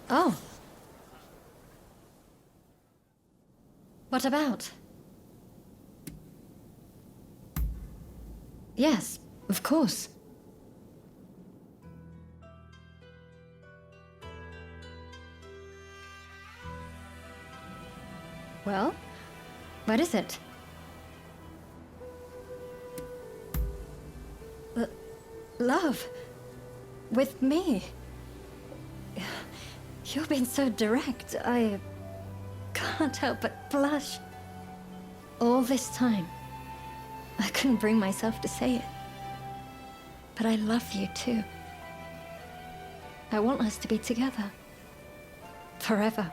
Oh. What about? Yes, of course. Well, what is it? Love. With me. You're being so direct, I can't help but blush. All this time, I couldn't bring myself to say it. But I love you too. I want us to be together. Forever.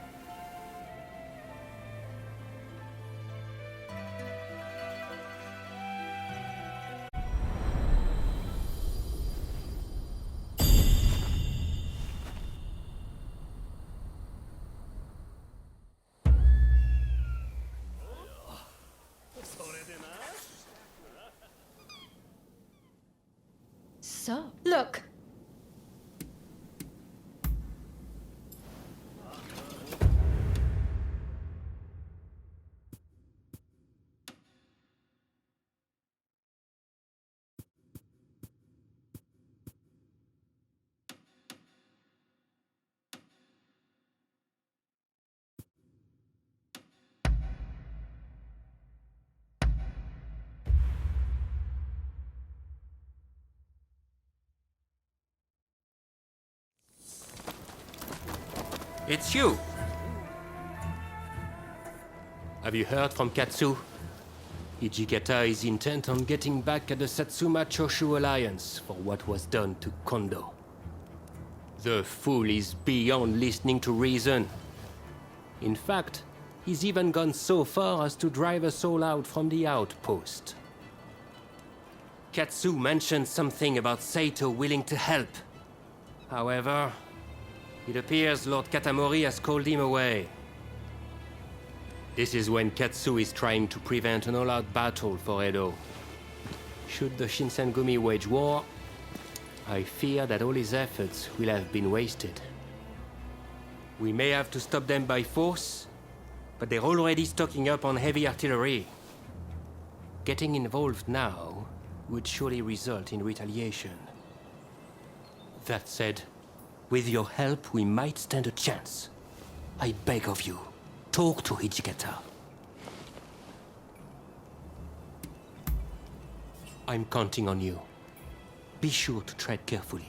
So, look. It's you! Have you heard from Katsu? Hijikata is intent on getting back at the Satsuma Choshu Alliance for what was done to Kondo. The fool is beyond listening to reason. In fact, he's even gone so far as to drive us all out from the outpost. Katsu mentioned something about Saito willing to help. However, it appears Lord Katamori has called him away. This is when Katsu is trying to prevent an all-out battle for Edo. Should the Shinsengumi wage war, I fear that all his efforts will have been wasted. We may have to stop them by force, but they're already stocking up on heavy artillery. Getting involved now would surely result in retaliation. That said, with your help, we might stand a chance. I beg of you, talk to Hijikata. I'm counting on you. Be sure to tread carefully.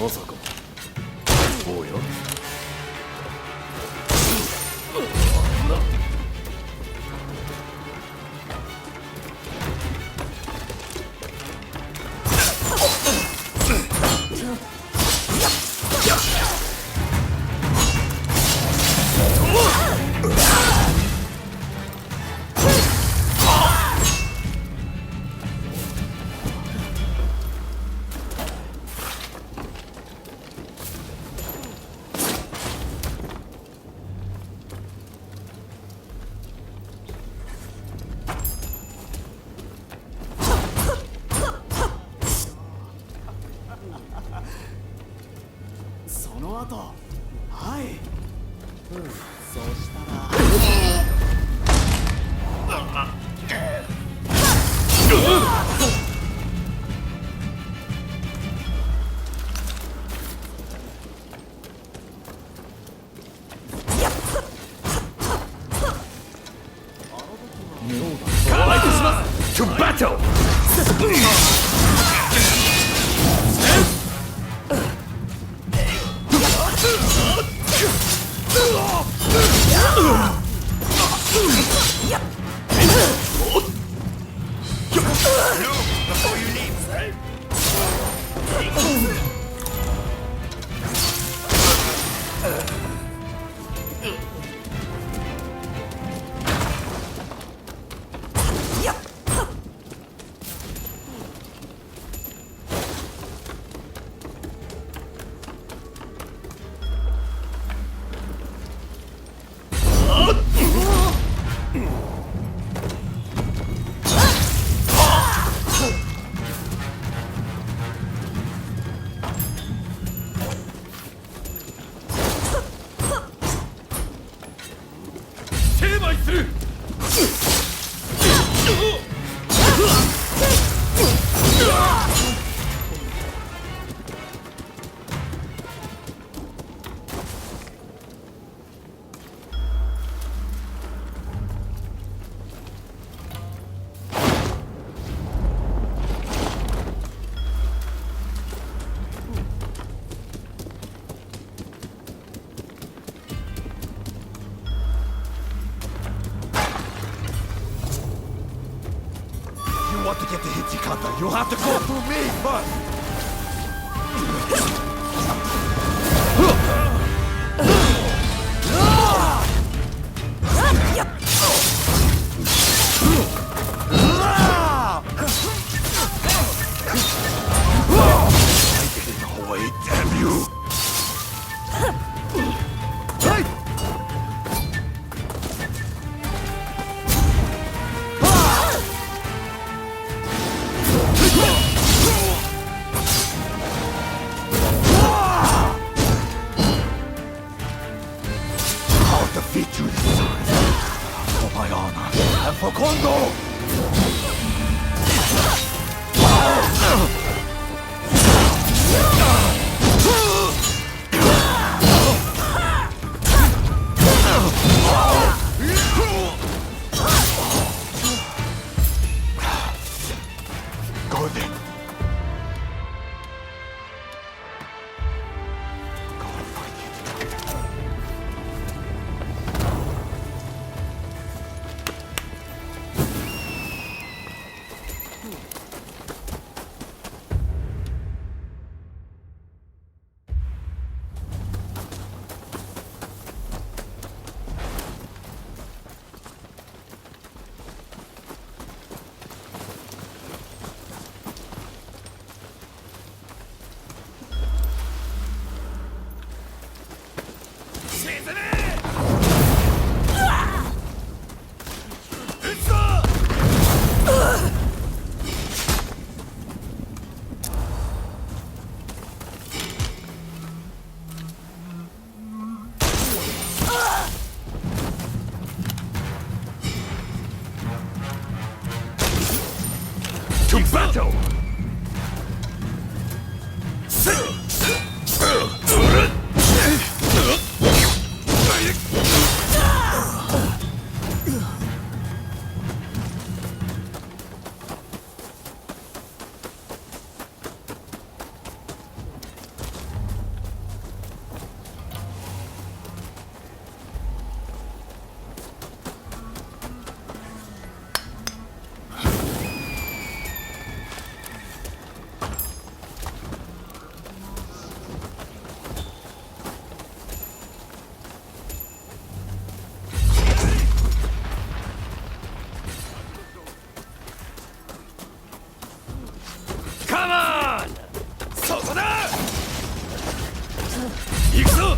まさか。おや。その後、はい。そうしたら。To battle! Before you leave, want to get to Hijikata, you'll have to go through me first! damn you! I'll defeat you this time. For my honor and for Kondo! Go then. Go and fight it. To battle! Come on! そこだ! 行くぞ!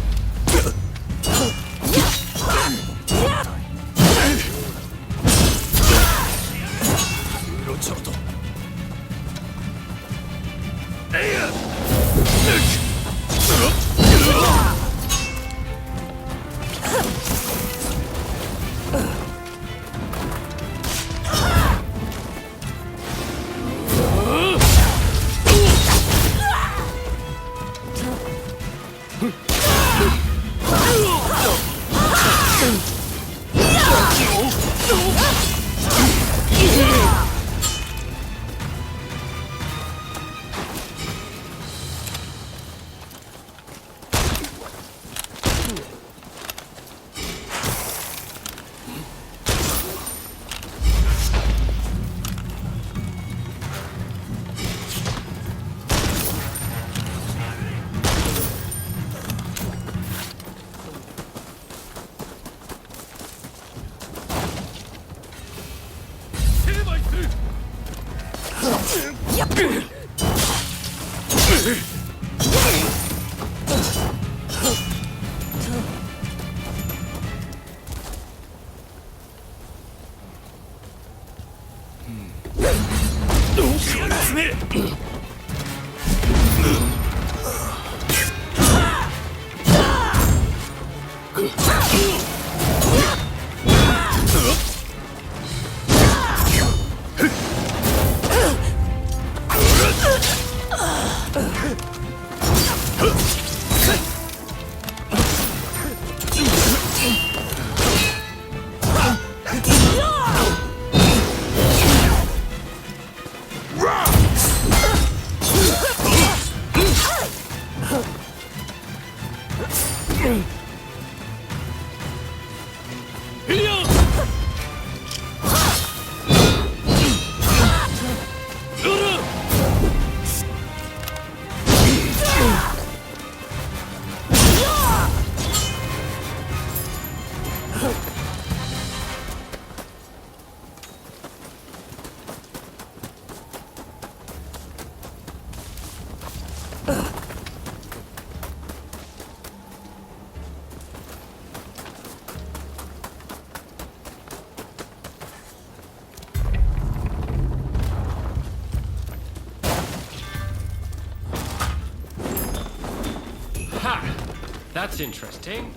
That's interesting.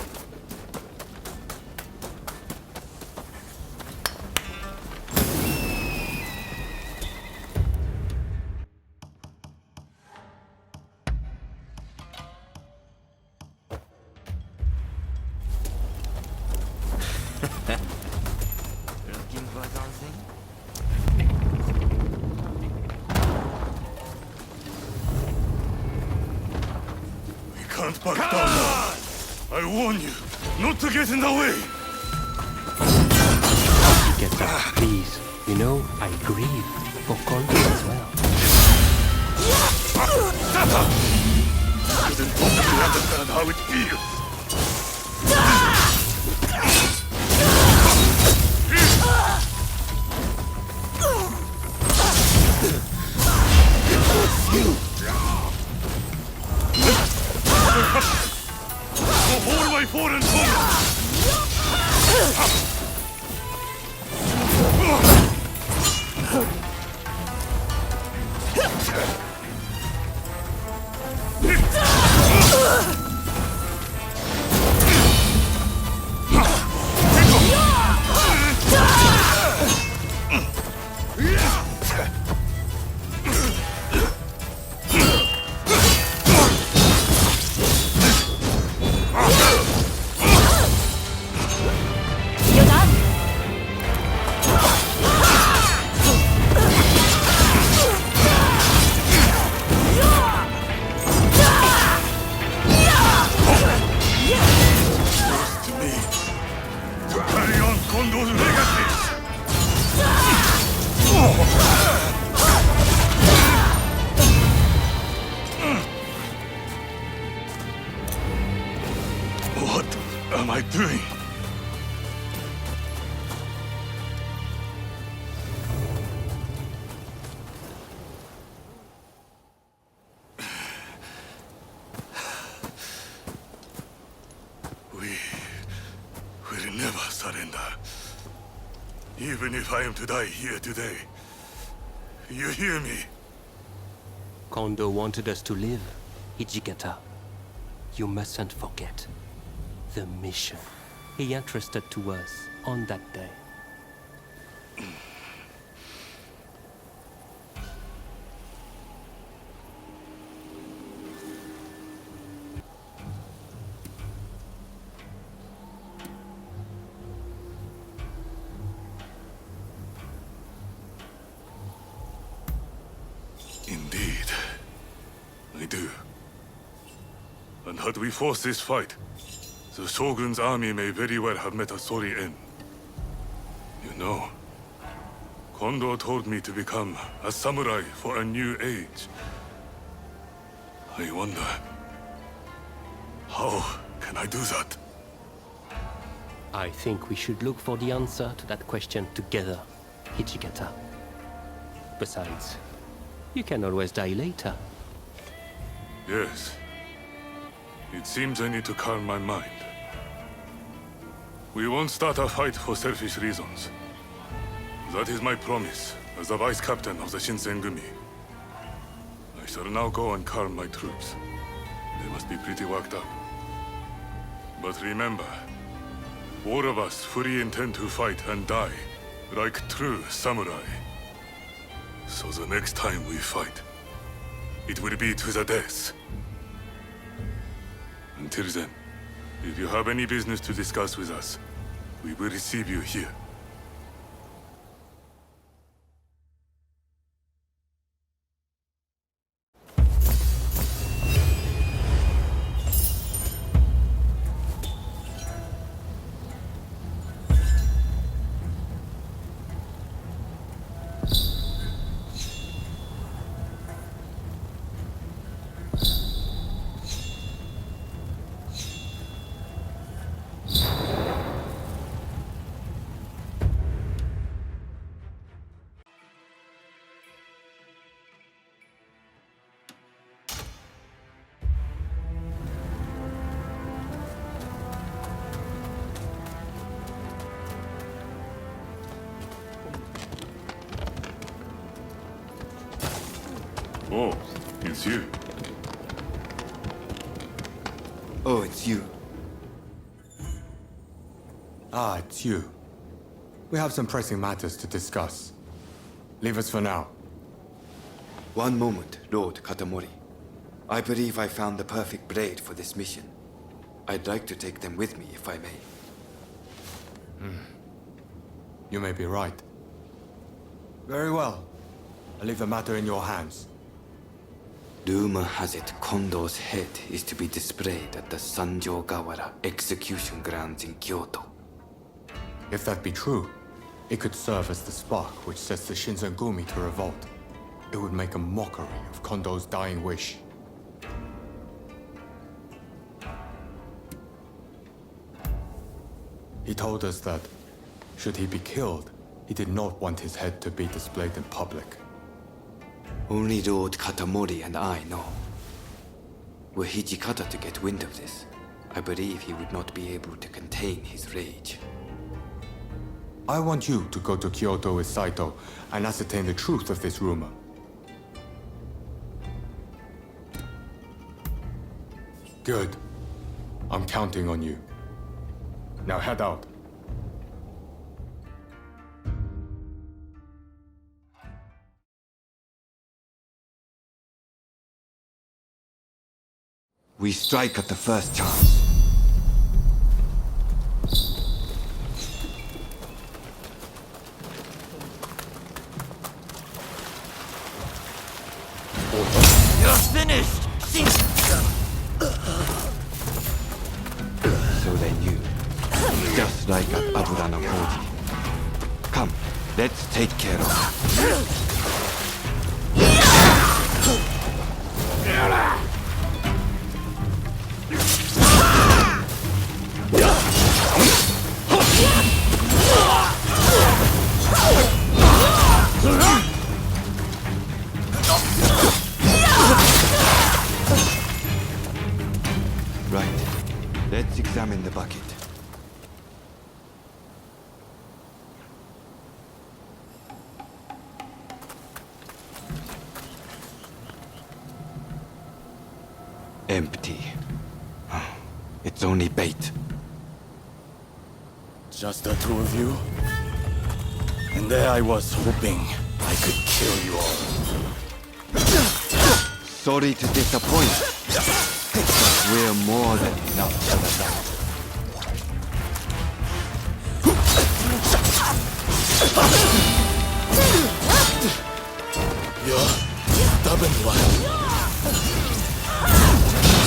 Looking for something? We can't back down now. I warn you, not to get in the way. Get up, please. You know, I grieve for Kondo as well. You didn't probably understand how it feels. For all my foreign foes! What am I doing? We will never surrender. Even if I am to die here today. You hear me? Kondo wanted us to live, Hijikata. You mustn't forget the mission he entrusted to us on that day. Indeed. I do. And had we forced this fight, the Shogun's army may very well have met a sorry end. You know, Kondo told me to become a samurai for a new age. I wonder, how can I do that? I think we should look for the answer to that question together, Hijikata. Besides, you can always die later. Yes. It seems I need to calm my mind. We won't start a fight for selfish reasons. That is my promise as the vice captain of the Shinsengumi. I shall now go and calm my troops. They must be pretty worked up. But remember, all of us fully intend to fight and die, like true samurai. So the next time we fight, it will be to the death. Until then, if you have any business to discuss with us, we will receive you here. Oh, it's you. Oh, it's you. Ah, it's you. We have some pressing matters to discuss. Leave us for now. One moment, Lord Katamori. I believe I found the perfect blade for this mission. I'd like to take them with me, if I may. You may be right. Very well. I leave the matter in your hands. Rumor has it Kondo's head is to be displayed at the Sanjogawara execution grounds in Kyoto. If that be true, it could serve as the spark which sets the Shinsengumi to revolt. It would make a mockery of Kondo's dying wish. He told us that, should he be killed, he did not want his head to be displayed in public. Only Lord Katamori and I know. Were Hijikata to get wind of this, I believe he would not be able to contain his rage. I want you to go to Kyoto with Saito and ascertain the truth of this rumor. Good. I'm counting on you. Now head out. We strike at the first chance. You're finished! So they knew. Just like at Abura no Koji. Come, let's take care of it. Right. Let's examine the bucket. Empty. It's only bait. Just the two of you? And there I was hoping I could kill you all. Sorry to disappoint. But we're more than enough for the night. You're stubborn one.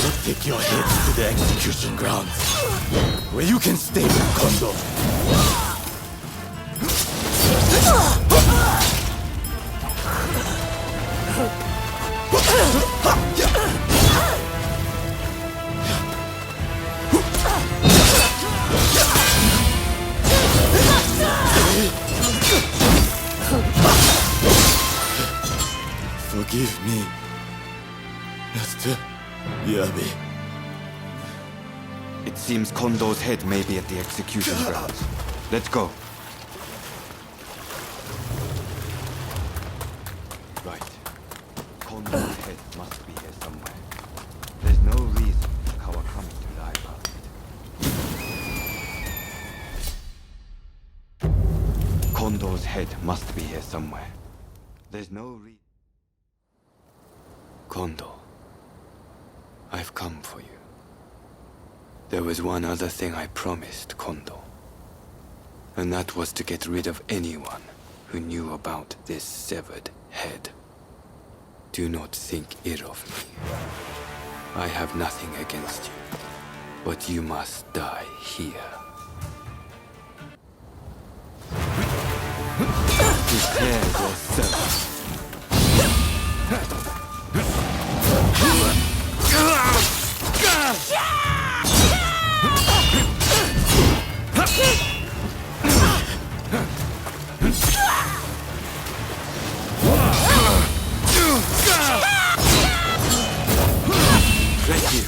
I'll take your heads to the execution grounds, where you can stay with Kondo. Forgive me, Mr. Yabe. It seems Kondo's head may be at the execution grounds. Let's go. Right. Kondo's head must be here somewhere. There's no reason Kawakami to lie about it. Kondo's head must be here somewhere. There's no reason. Kondo, I've come for you. There was one other thing I promised Kondo, and that was to get rid of anyone who knew about this severed head. Do not think ill of me. I have nothing against you, but you must die here. Prepare yourself. Thank you.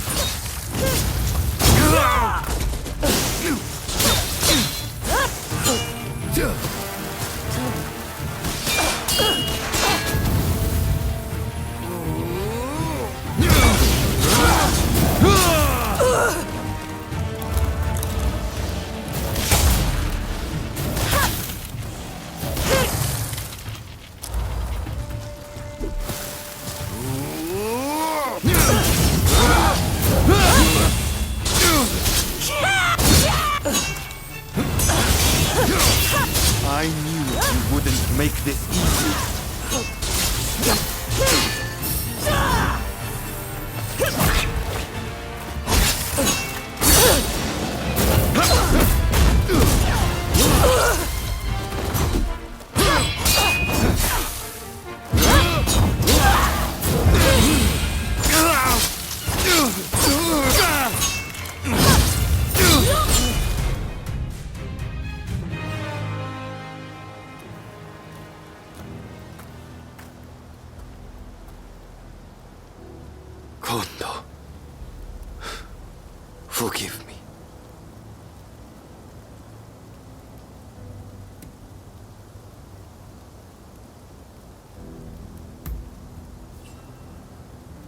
Forgive me.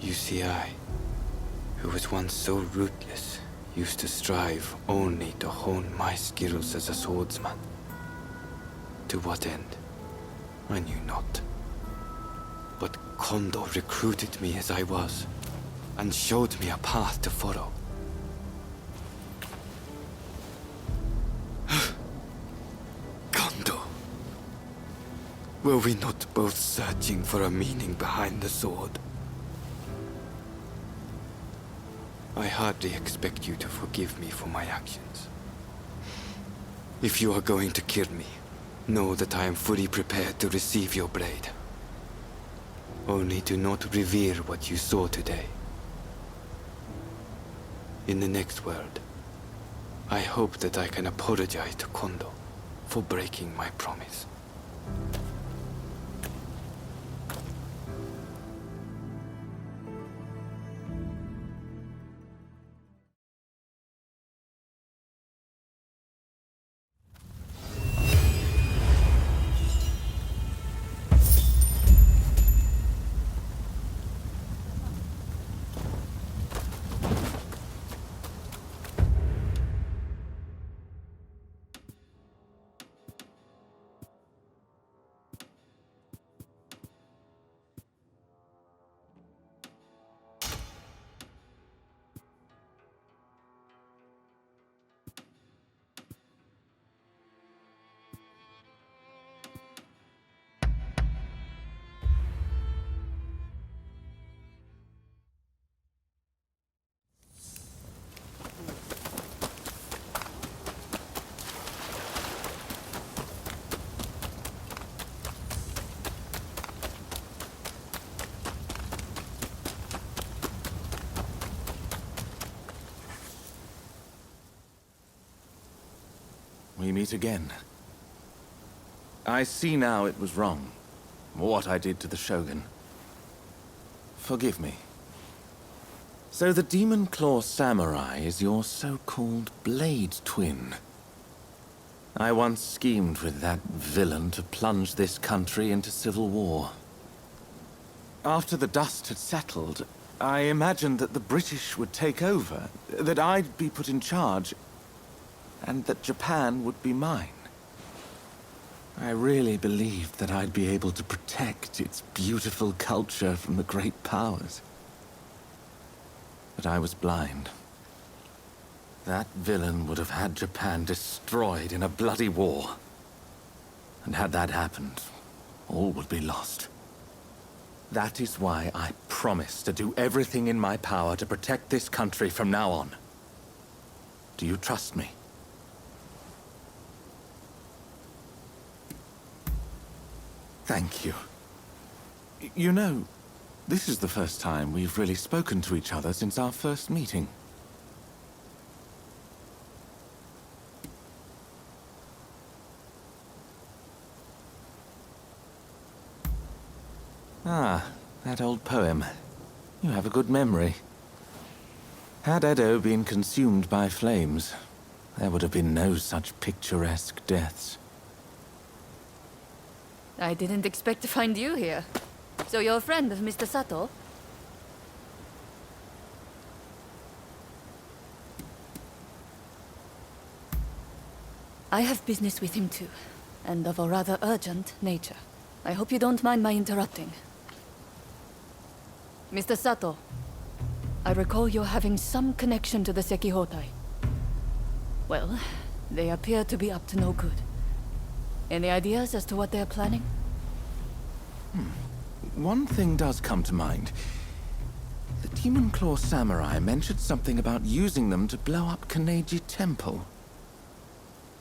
You see, I, who was once so ruthless, used to strive only to hone my skills as a swordsman. To what end? I knew not. But Kondo recruited me as I was, and showed me a path to follow. Kondo, were we not both searching for a meaning behind the sword? I hardly expect you to forgive me for my actions. If you are going to kill me, know that I am fully prepared to receive your blade. Only do not revere what you saw today. In the next world, I hope that I can apologize to Kondo for breaking my promise. We meet again. I see now it was wrong, what I did to the Shogun. Forgive me. So the Demon Claw Samurai is your so-called blade twin. I once schemed with that villain to plunge this country into civil war. After the dust had settled, I imagined that the British would take over, that I'd be put in charge, and that Japan would be mine. I really believed that I'd be able to protect its beautiful culture from the great powers. But I was blind. That villain would have had Japan destroyed in a bloody war. And had that happened, all would be lost. That is why I promise to do everything in my power to protect this country from now on. Do you trust me? Thank you. You know, this is the first time we've really spoken to each other since our first meeting. Ah, that old poem. You have a good memory. Had Edo been consumed by flames, there would have been no such picturesque deaths. I didn't expect to find you here. So you're a friend of Mr. Sato? I have business with him too, and of a rather urgent nature. I hope you don't mind my interrupting. Mr. Sato, I recall you're having some connection to the Sekihotai. Well, they appear to be up to no good. Any ideas as to what they're planning? One thing does come to mind. The Demon Claw Samurai mentioned something about using them to blow up Kaneji Temple.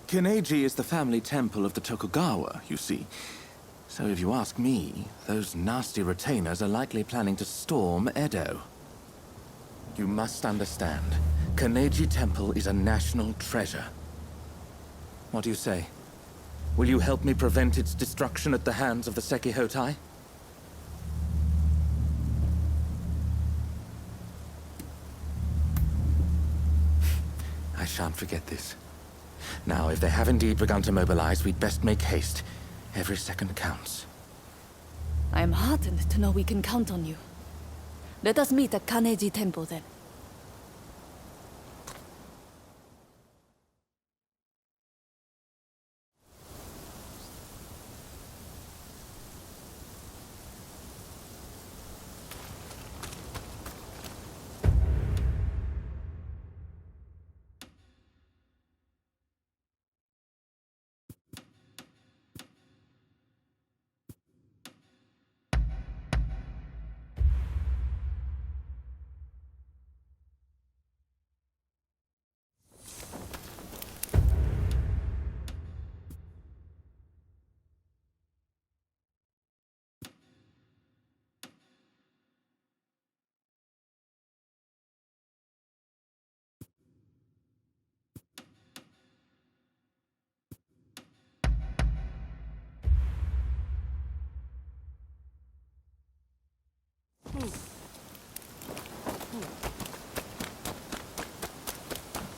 Kaneji is the family temple of the Tokugawa, you see. So if you ask me, those nasty retainers are likely planning to storm Edo. You must understand, Kaneji Temple is a national treasure. What do you say? Will you help me prevent its destruction at the hands of the Sekihotai? I shan't forget this. Now, if they have indeed begun to mobilize, we'd best make haste. Every second counts. I am heartened to know we can count on you. Let us meet at Kaneji Temple then.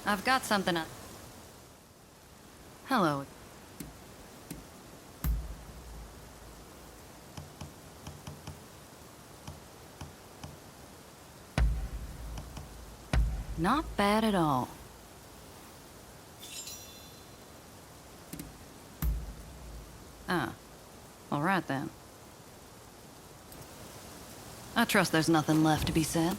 I've got something up. Hello. Not bad at all. Ah. All right then. I trust there's nothing left to be said.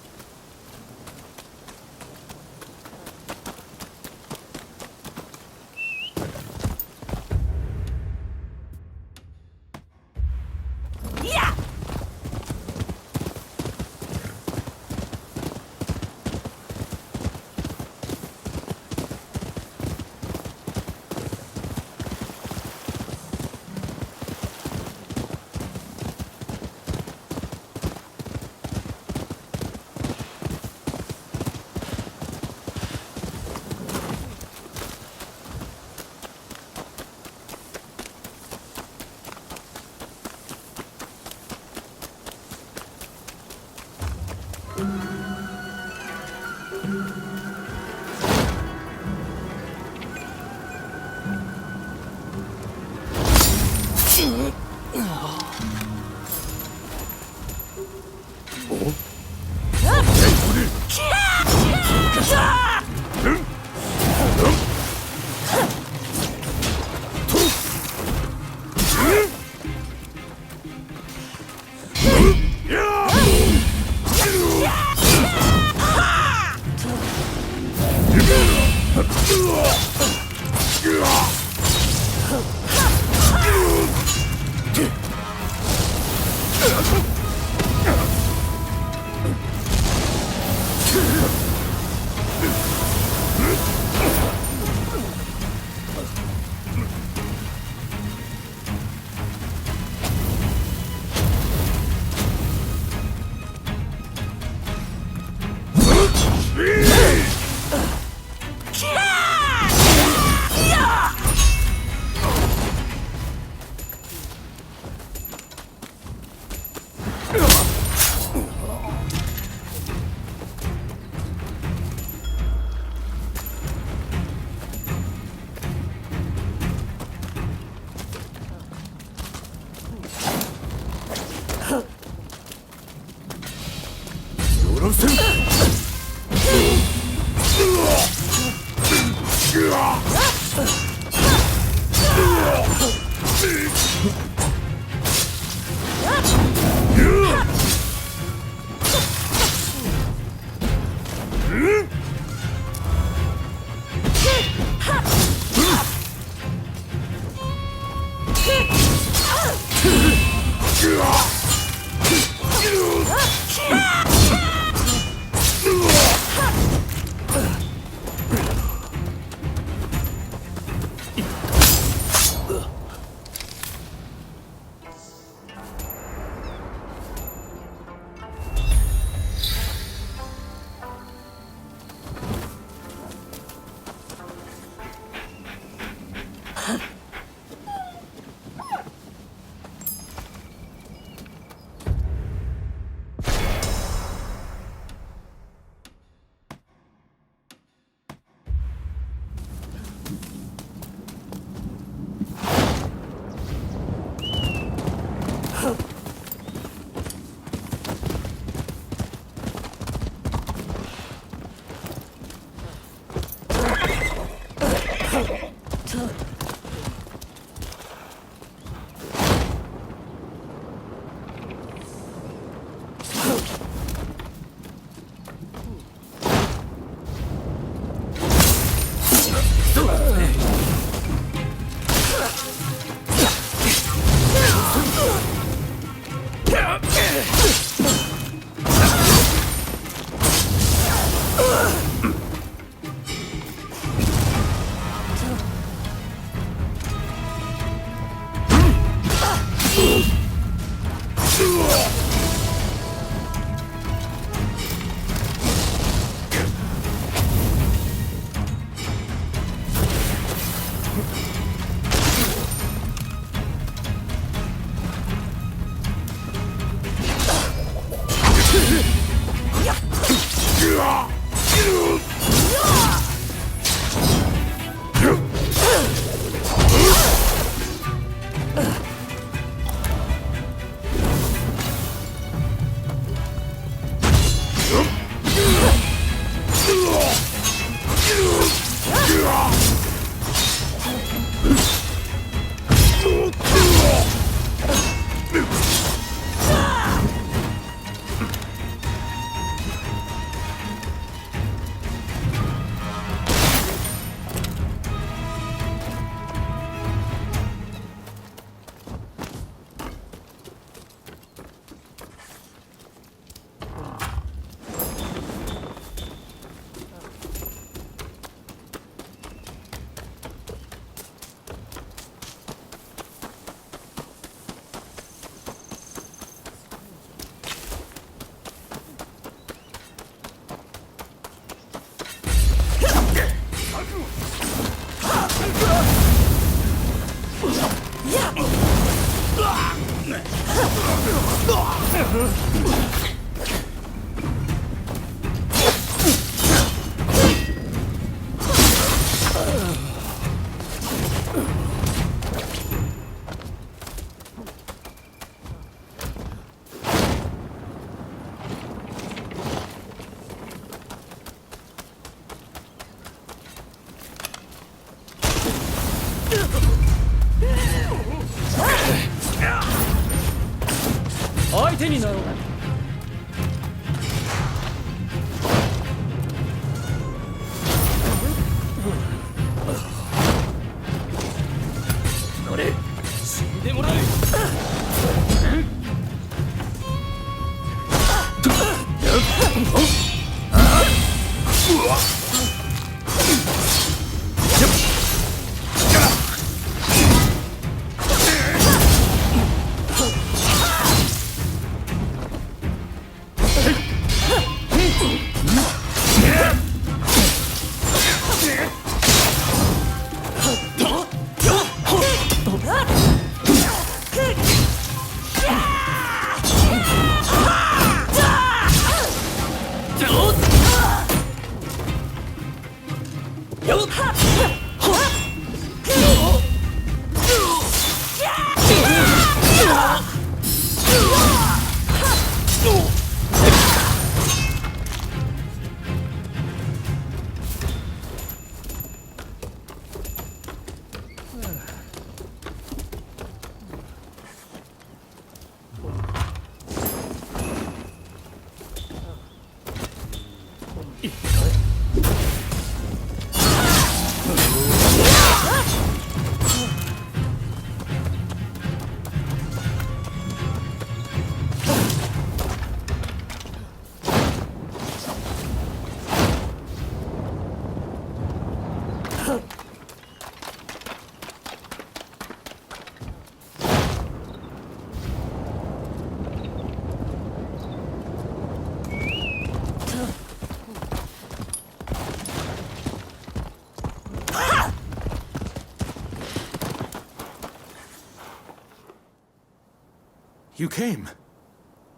You came.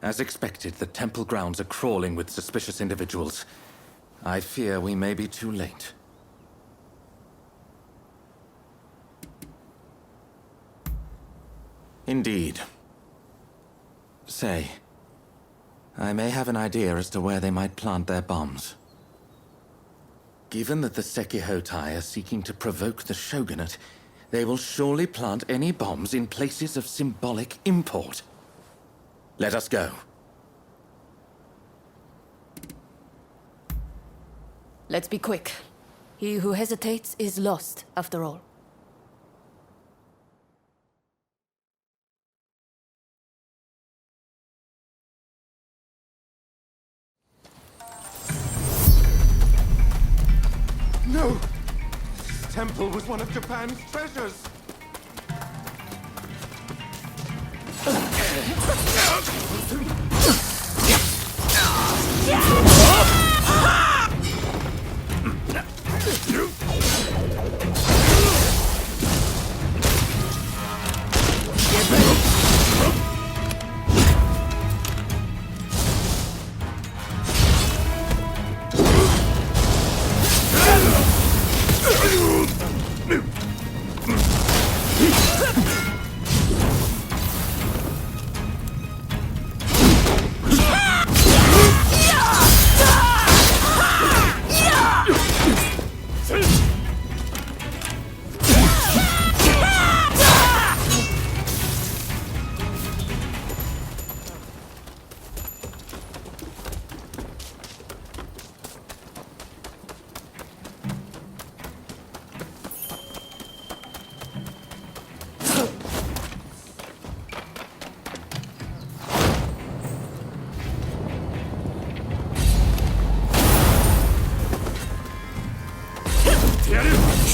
As expected, the temple grounds are crawling with suspicious individuals. I fear we may be too late. Indeed. Say, I may have an idea as to where they might plant their bombs. Given that the Sekihotai are seeking to provoke the Shogunate, they will surely plant any bombs in places of symbolic import. Let us go. Let's be quick. He who hesitates is lost, after all. No! This temple was one of Japan's treasures!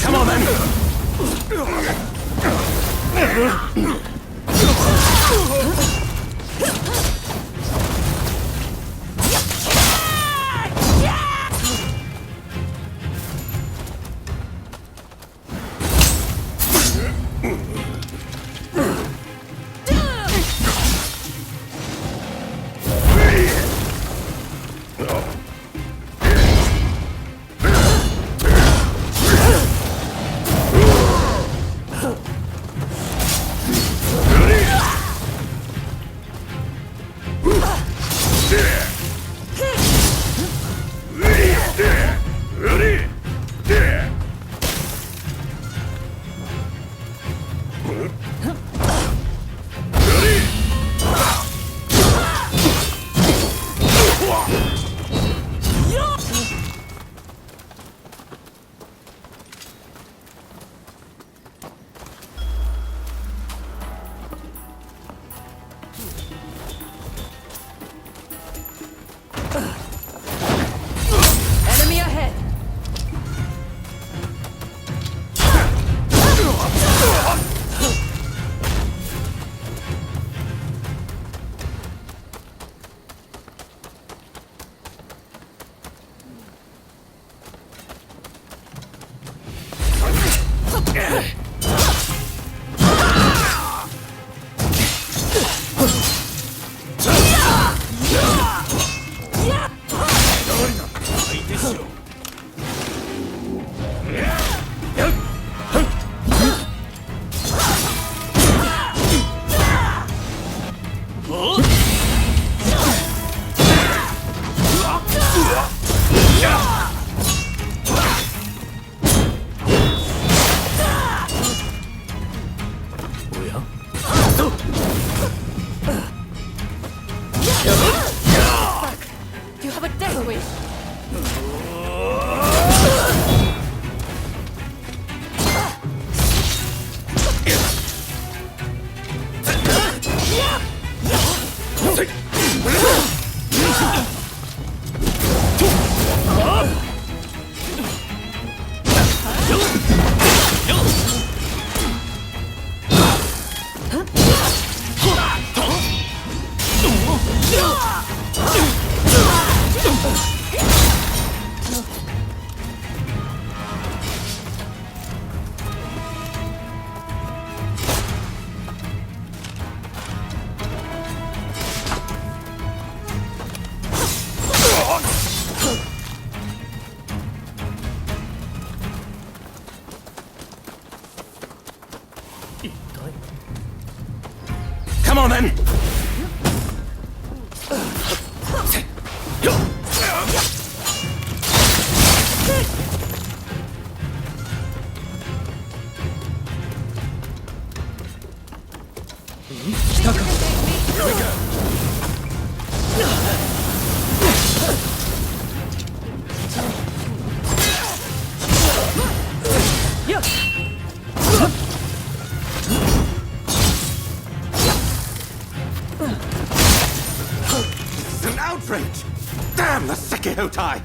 Come on, then! Enemy ahead! You have a death wish! Come on, then! Sekihotai!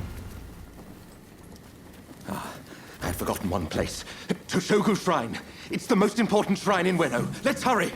I had forgotten one place. Toshogu Shrine. It's the most important shrine in Ueno. Let's hurry!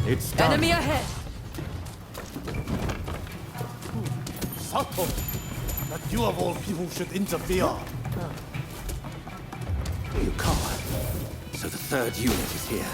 It's done. Enemy ahead! Sato! That you of all people should interfere. Fujiokaya. So the third unit is here.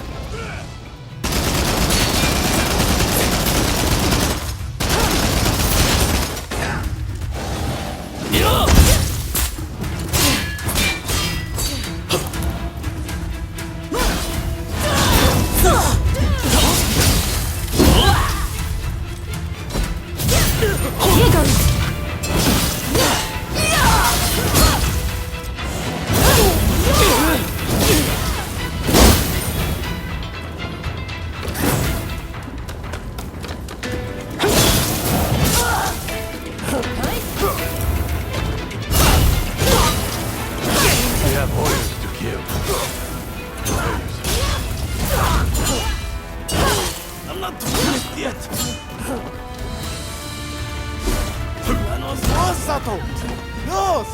Sato! Yours!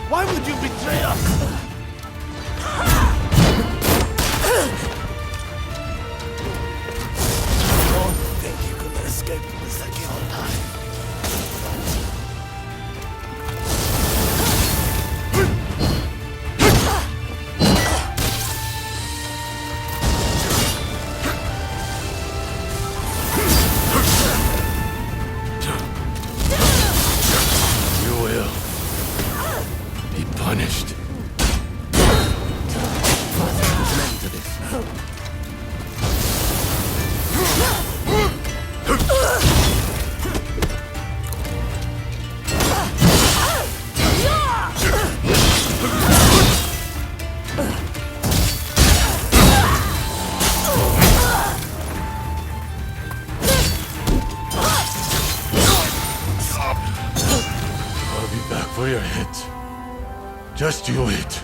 Why would you betray us? Don't think you can escape the Sekihotai. For your hit. Just you wait.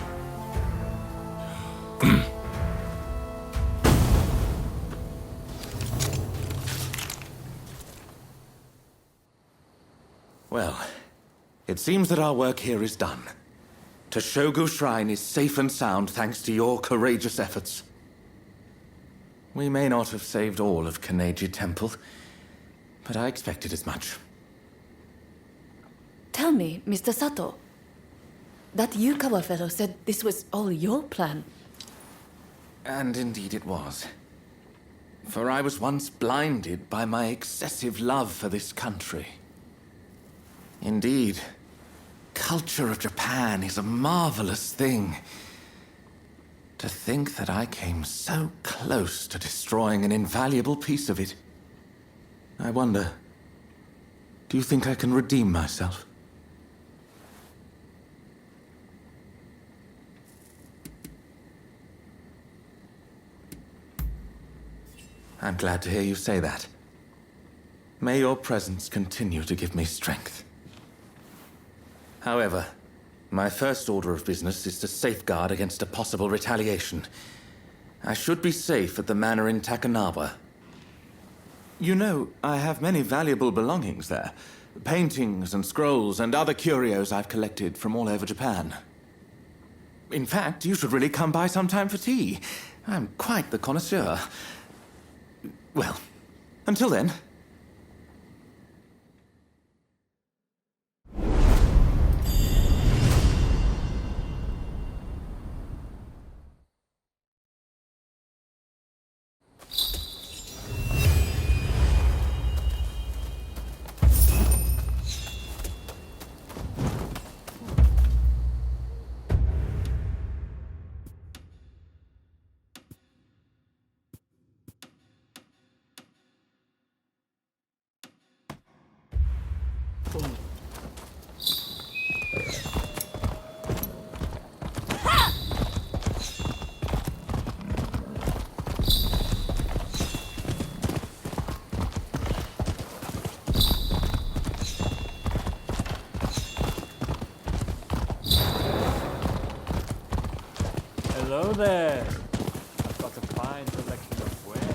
Well, it seems that our work here is done. Toshogu Shrine is safe and sound thanks to your courageous efforts. We may not have saved all of Kaneji Temple, but I expected as much. Tell me, Mr. Sato. That Yukawa fellow said this was all your plan. And indeed it was. For I was once blinded by my excessive love for this country. Indeed, culture of Japan is a marvelous thing. To think that I came so close to destroying an invaluable piece of it. I wonder, do you think I can redeem myself? I'm glad to hear you say that. May your presence continue to give me strength. However, my first order of business is to safeguard against a possible retaliation. I should be safe at the manor in Takanawa. You know, I have many valuable belongings there. Paintings and scrolls and other curios I've collected from all over Japan. In fact, you should really come by sometime for tea. I'm quite the connoisseur. Well, until then. Hello there. I've got a fine selection of wares.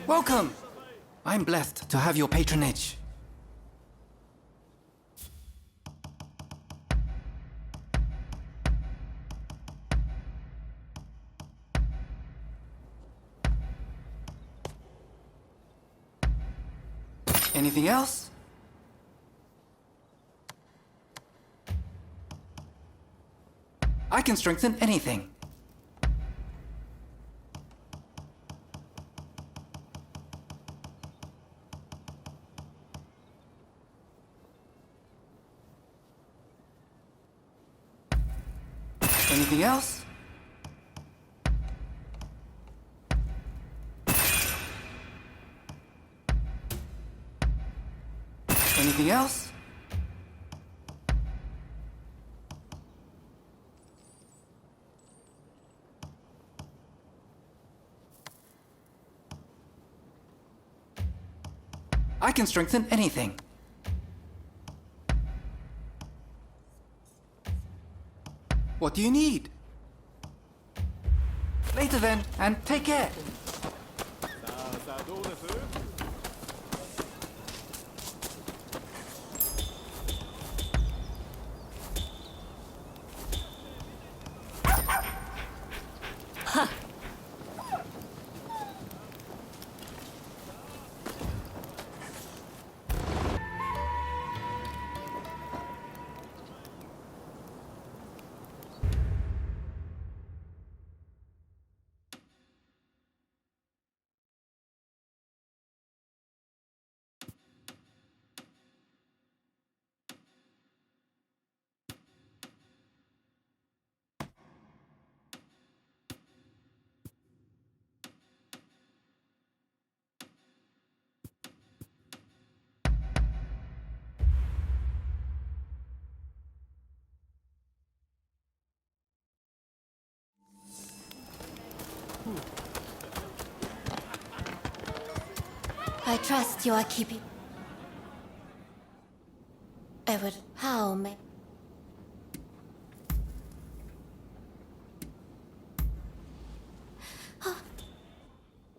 Welcome! I'm blessed to have your patronage. Anything else? I can strengthen anything. Anything else? Anything else? I can strengthen anything. What do you need? Later then, and take care. I trust you are keeping... Edward, how may...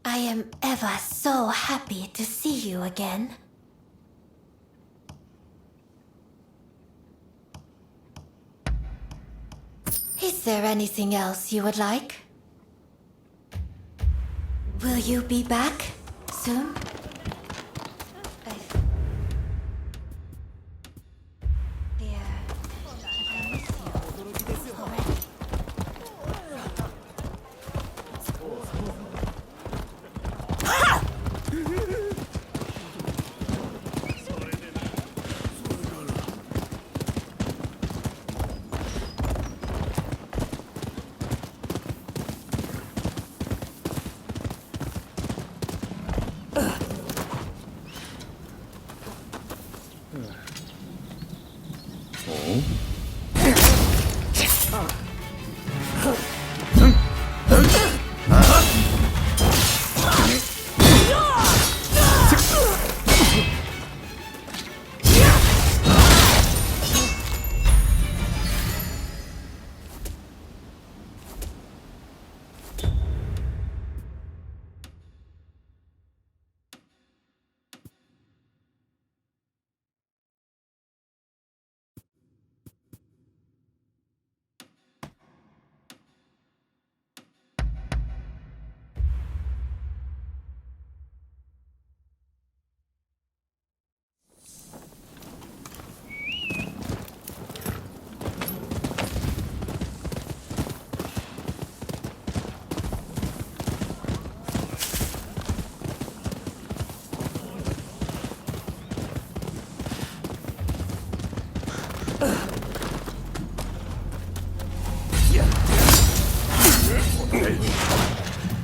I am ever so happy to see you again. Is there anything else you would like? Will you be back soon?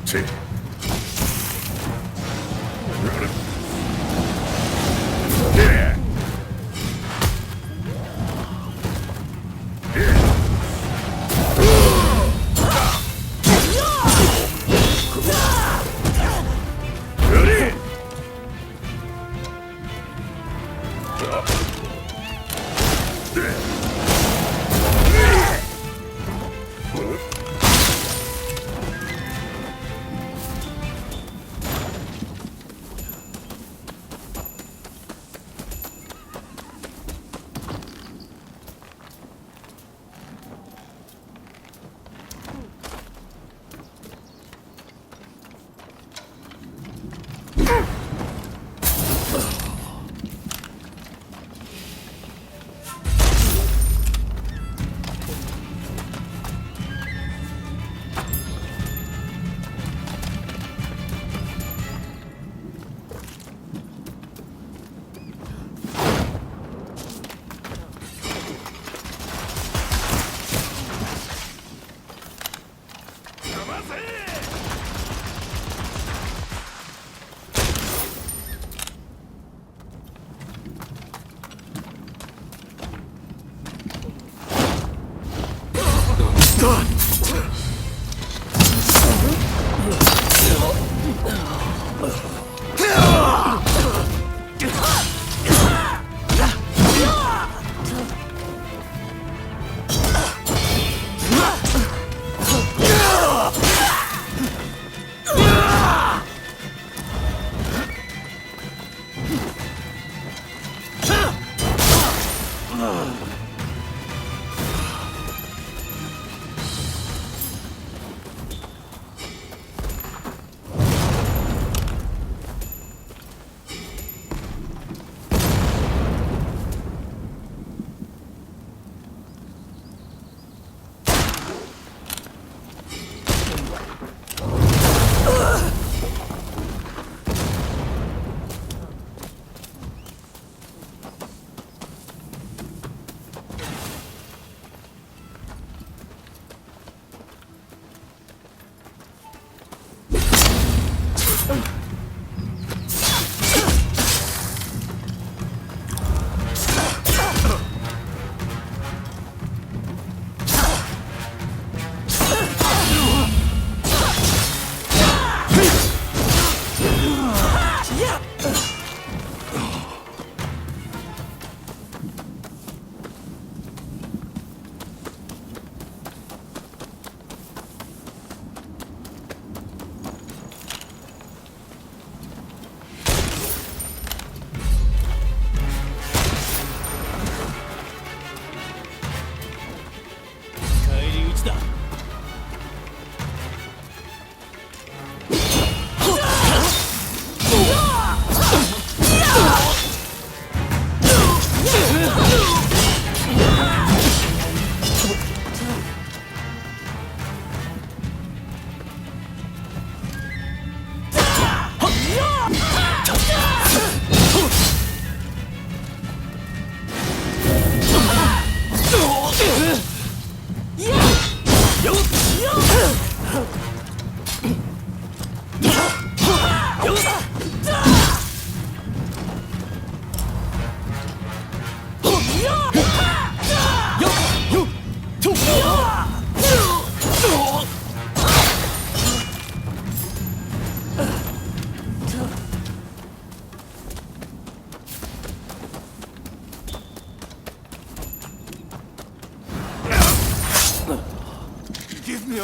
Sí.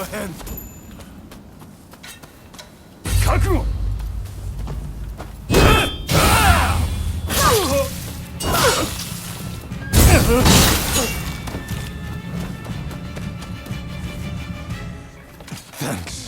your hand. 覚悟 Thanks.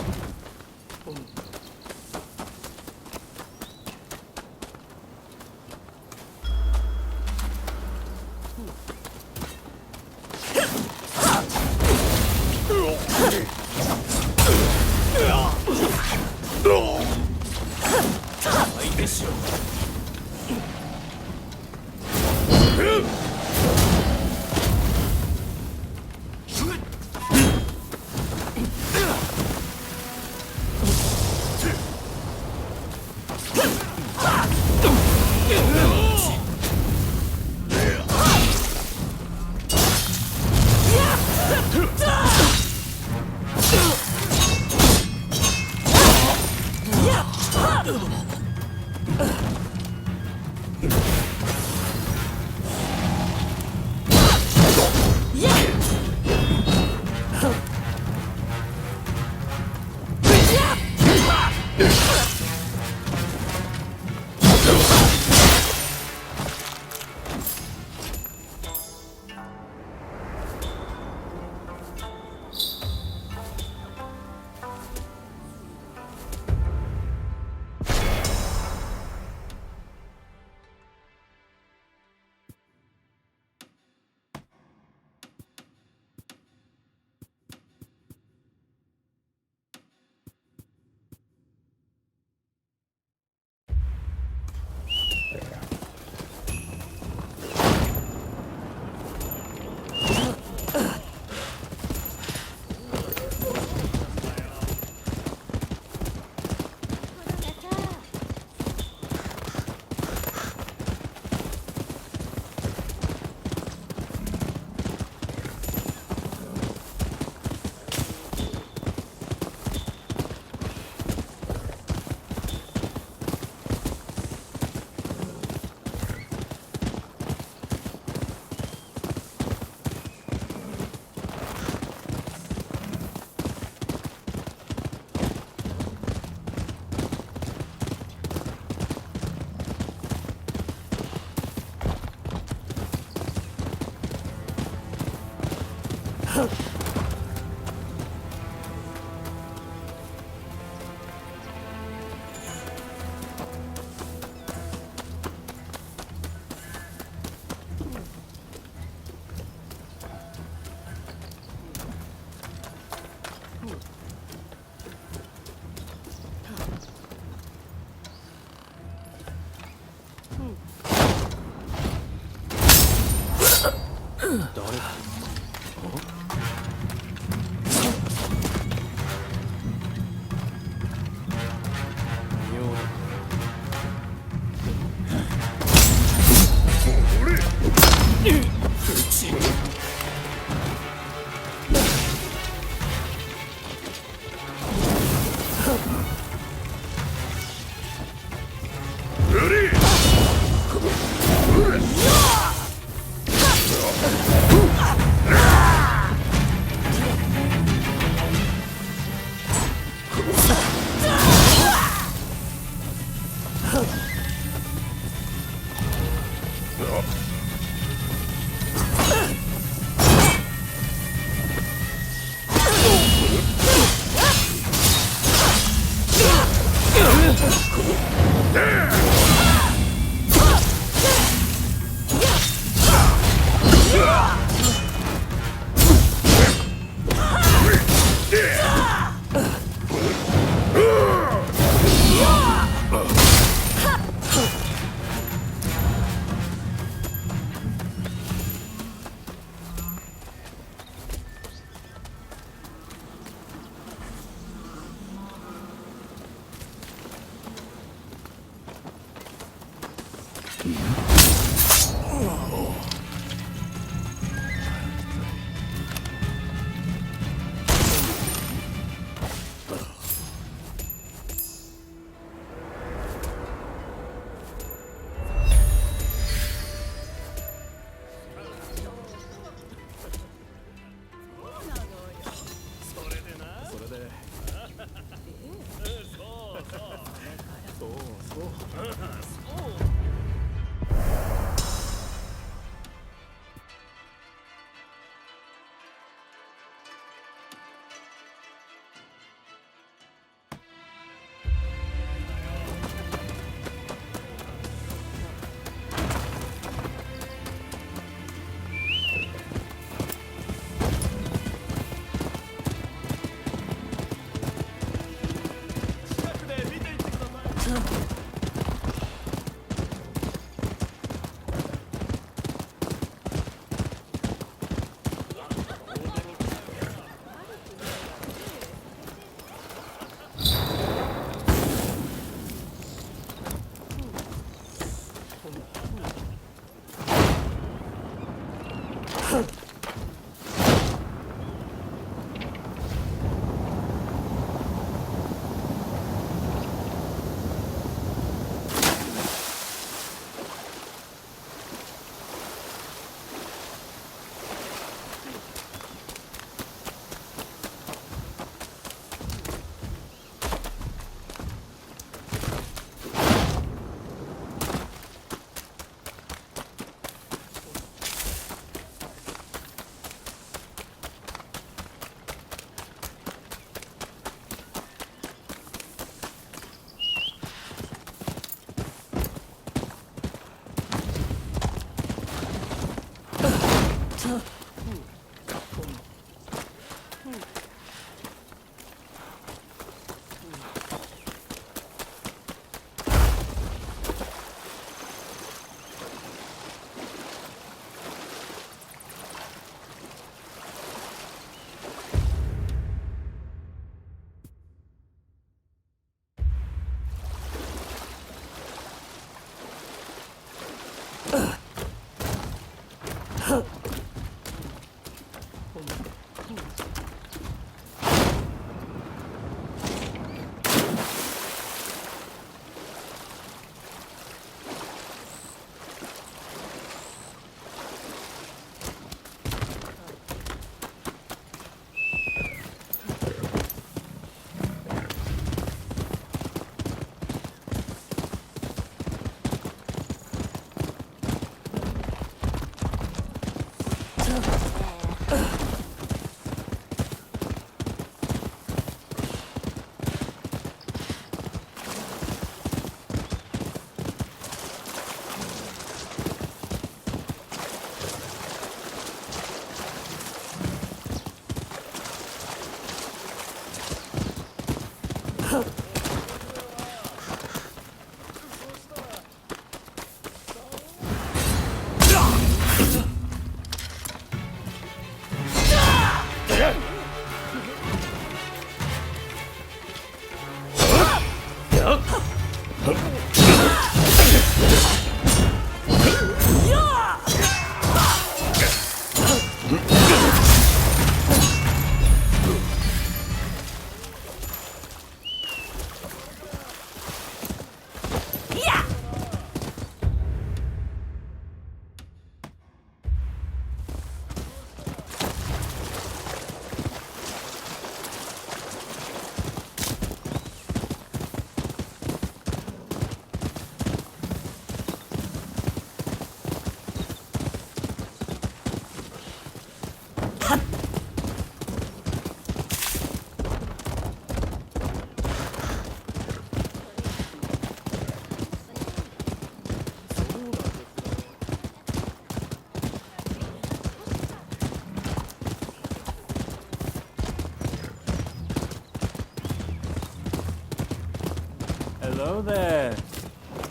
Hello there.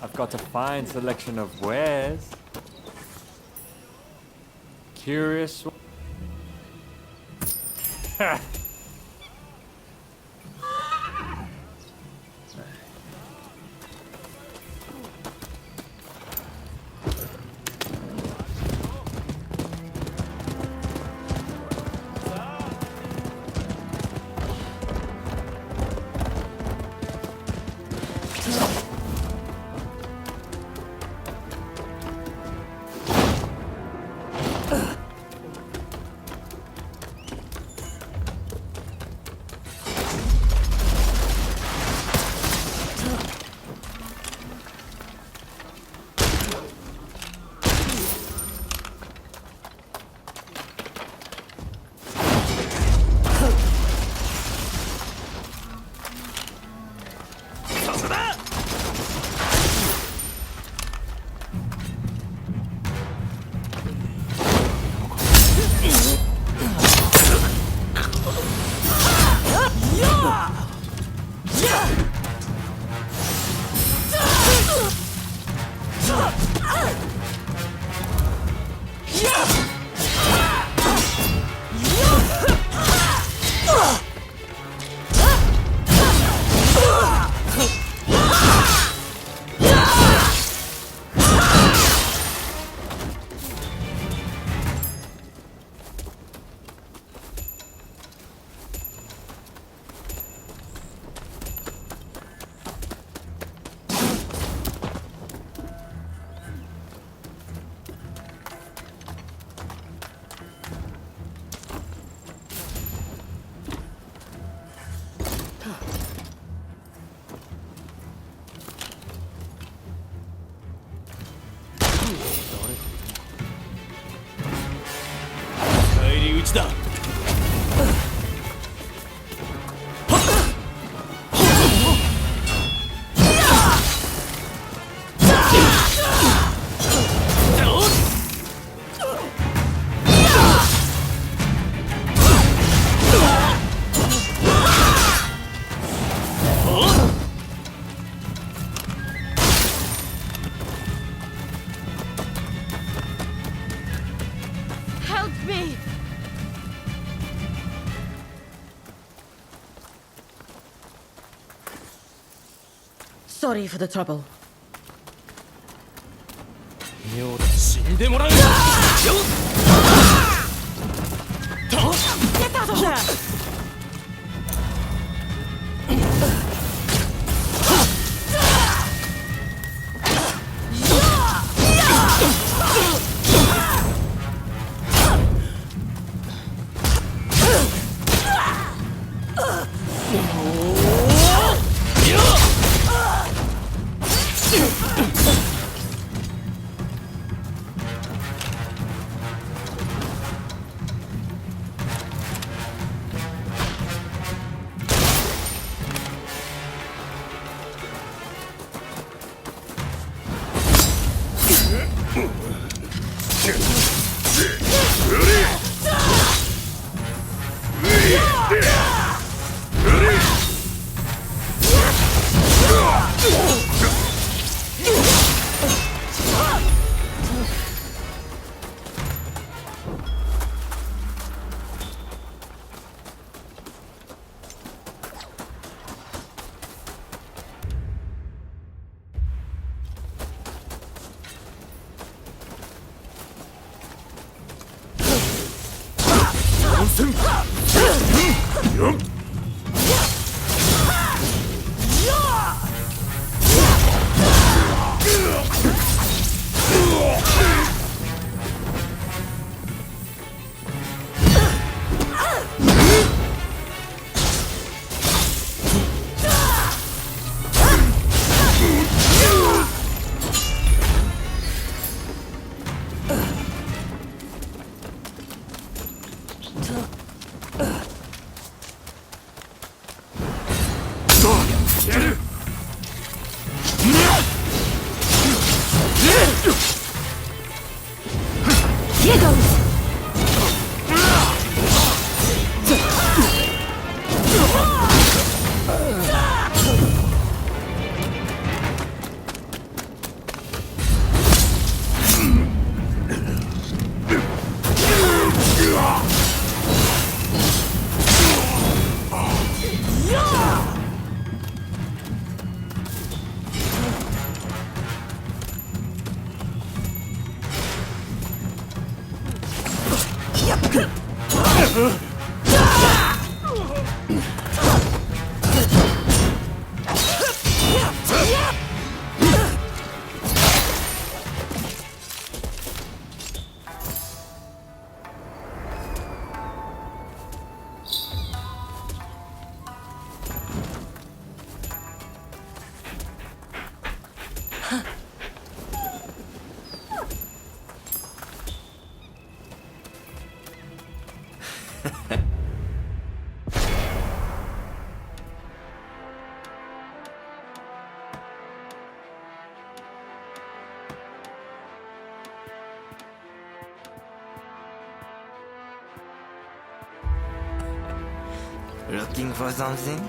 I've got a fine selection of wares. Curious. だ。Help me! Sorry for the trouble. 死んでもらう。 Get out of there! Here goes! Looking for something?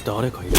誰かいる。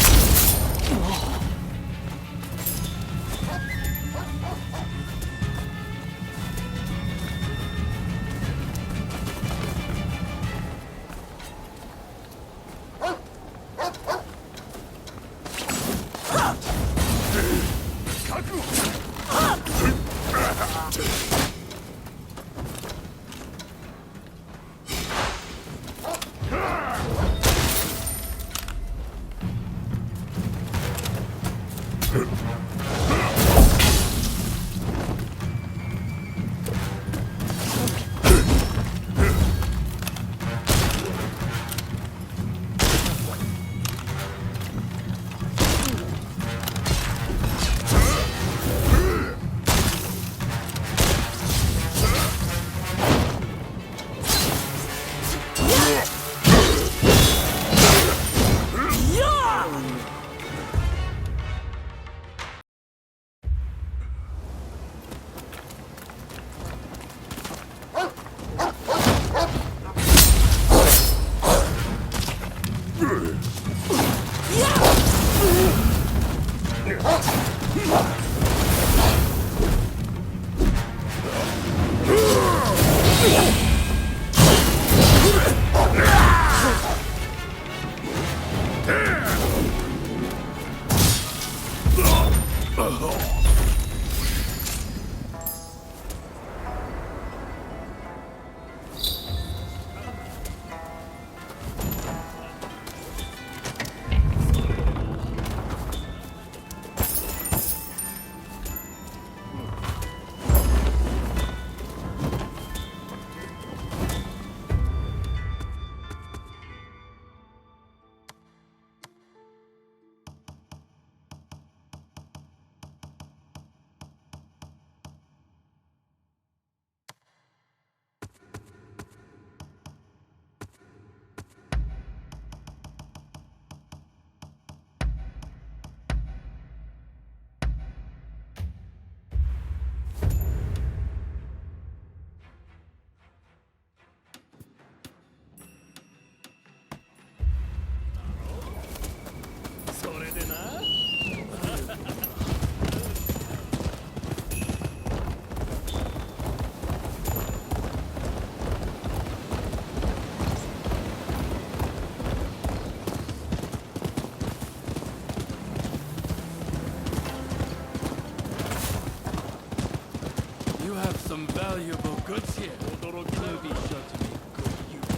have some valuable goods here. We'll be sure to make good use.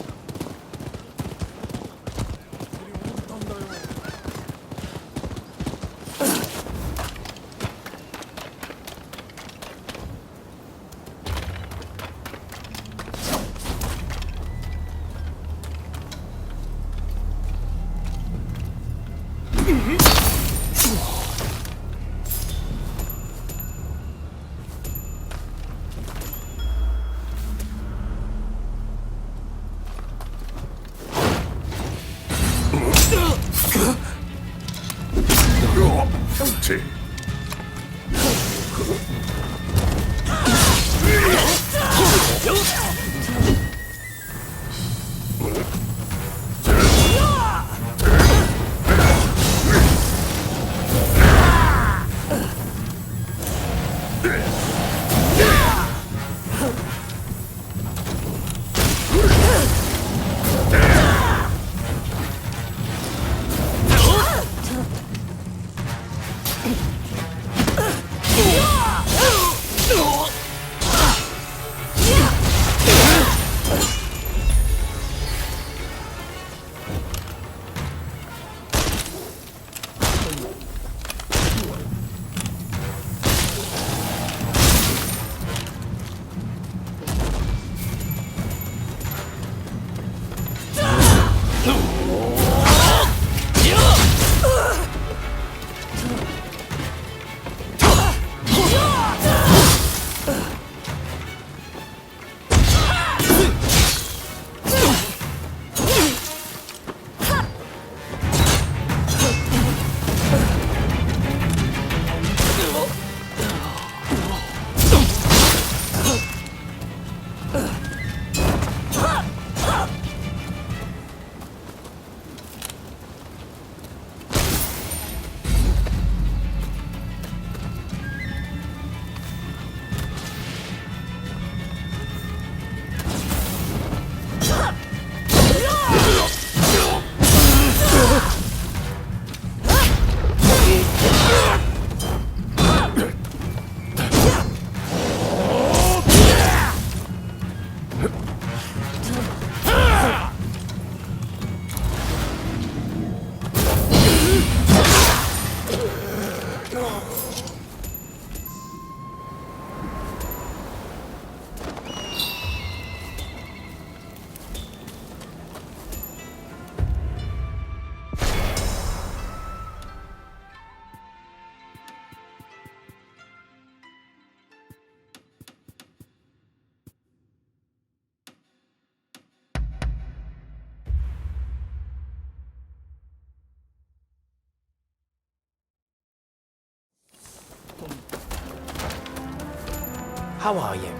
How are you?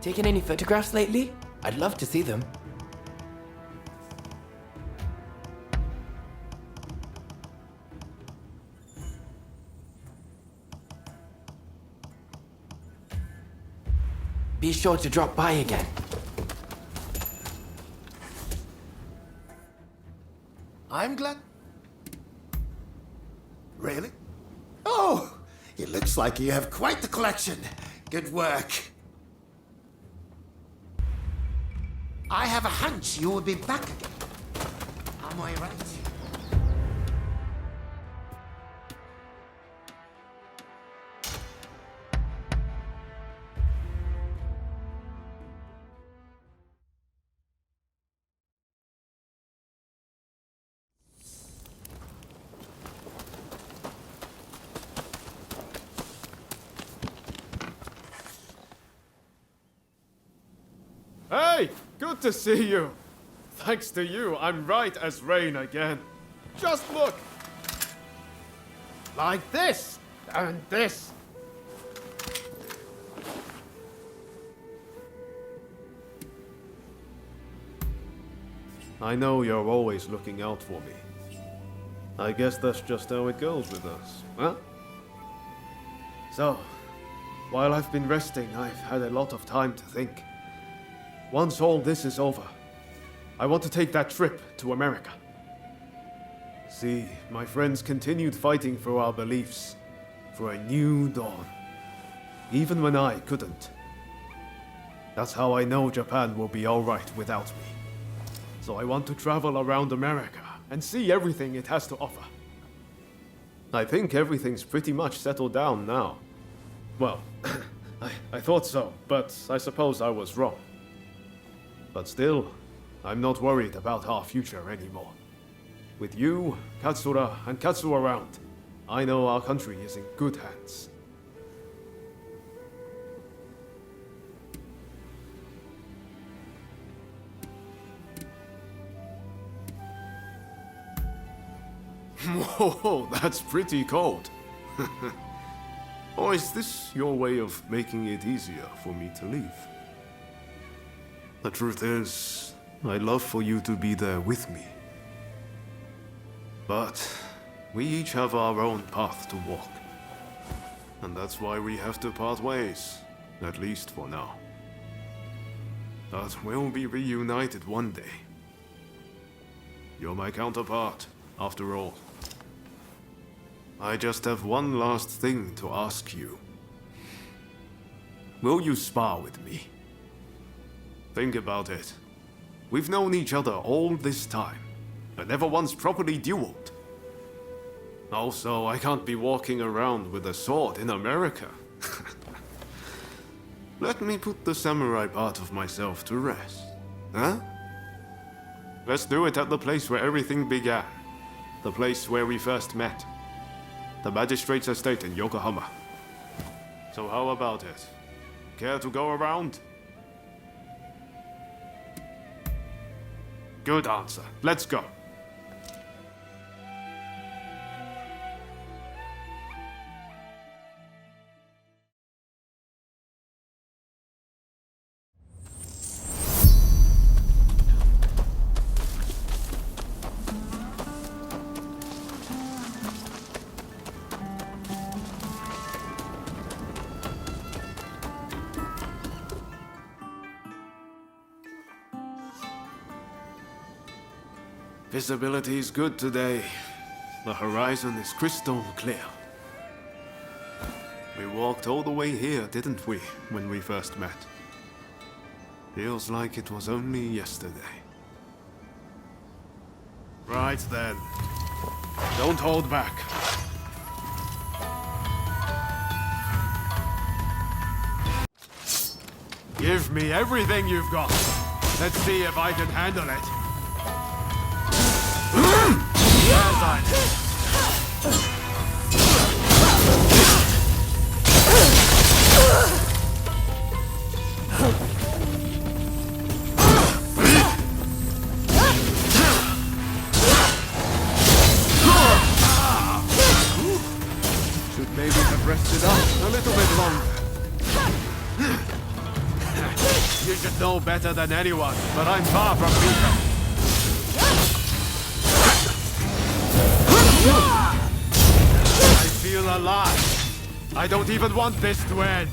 Taken any photographs lately? I'd love to see them. Be sure to drop by again. I'm glad. Really? Oh, it looks like you have quite the collection. Good work. I have a hunch you will be back again. Am I right? Hey! Good to see you! Thanks to you, I'm right as rain again. Just look! Like this! And this! I know you're always looking out for me. I guess that's just how it goes with us, huh? So, while I've been resting, I've had a lot of time to think. Once all this is over, I want to take that trip to America. See, my friends continued fighting for our beliefs, for a new dawn, even when I couldn't. That's how I know Japan will be alright without me. So I want to travel around America and see everything it has to offer. I think everything's pretty much settled down now. Well, I thought so, but I suppose I was wrong. But still, I'm not worried about our future anymore. With you, Katsura, and Katsu around, I know our country is in good hands. Whoa, that's pretty cold. Or is this your way of making it easier for me to leave? The truth is, I'd love for you to be there with me. But we each have our own path to walk. And that's why we have to part ways, at least for now. But we'll be reunited one day. You're my counterpart, after all. I just have one last thing to ask you. Will you spar with me? Think about it. We've known each other all this time, but never once properly dueled. Also, I can't be walking around with a sword in America. Let me put the samurai part of myself to rest. Huh? Let's do it at the place where everything began. The place where we first met. The magistrate's estate in Yokohama. So how about it? Care to go around? Good answer. Let's go. Visibility is good today. The horizon is crystal clear. We walked all the way here, didn't we, when we first met? Feels like it was only yesterday. Right then. Don't hold back. Give me everything you've got. Let's see if I can handle it. Yes, I did. Should maybe have rested up a little bit longer. You should know better than anyone, but I'm far from beaten. I feel alive. I don't even want this to end.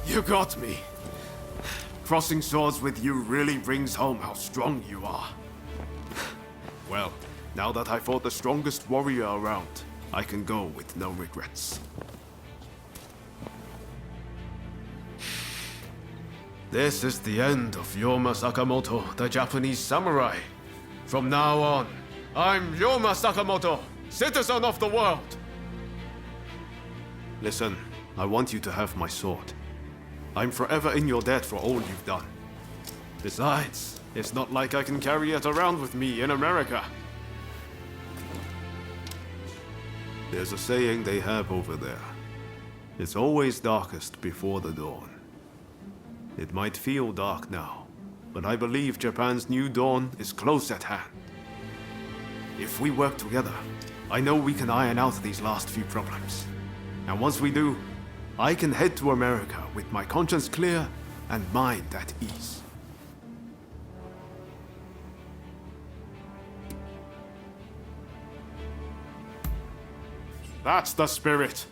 You got me. Crossing swords with you really brings home how strong you are. Well, now that I fought the strongest warrior around, I can go with no regrets. This is the end of Yoma Sakamoto, the Japanese samurai. From now on, I'm Yoma Sakamoto, citizen of the world. Listen, I want you to have my sword. I'm forever in your debt for all you've done. Besides, it's not like I can carry it around with me in America. There's a saying they have over there. It's always darkest before the dawn. It might feel dark now, but I believe Japan's new dawn is close at hand. If we work together, I know we can iron out these last few problems. And once we do, I can head to America with my conscience clear and mind at ease. That's the spirit.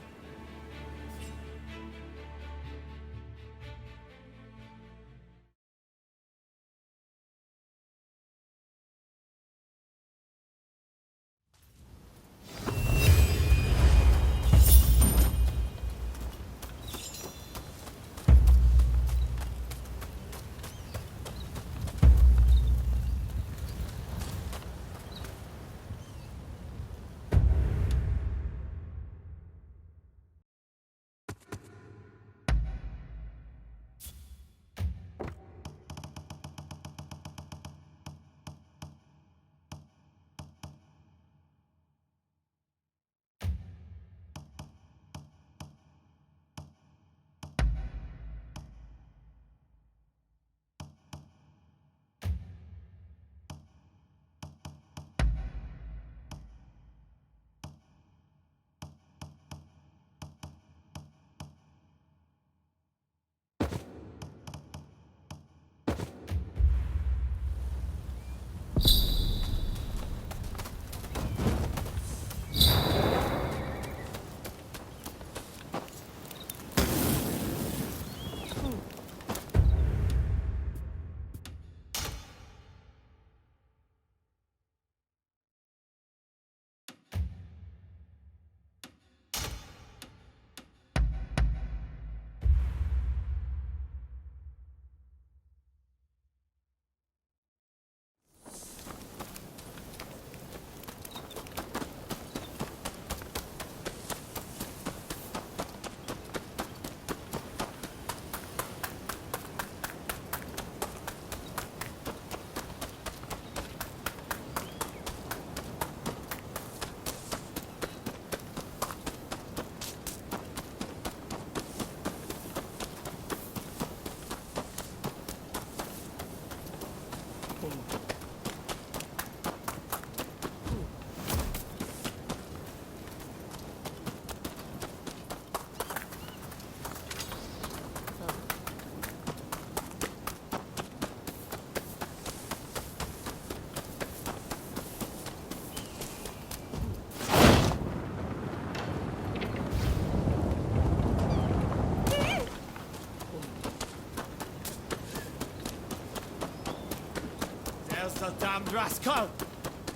The damned rascal!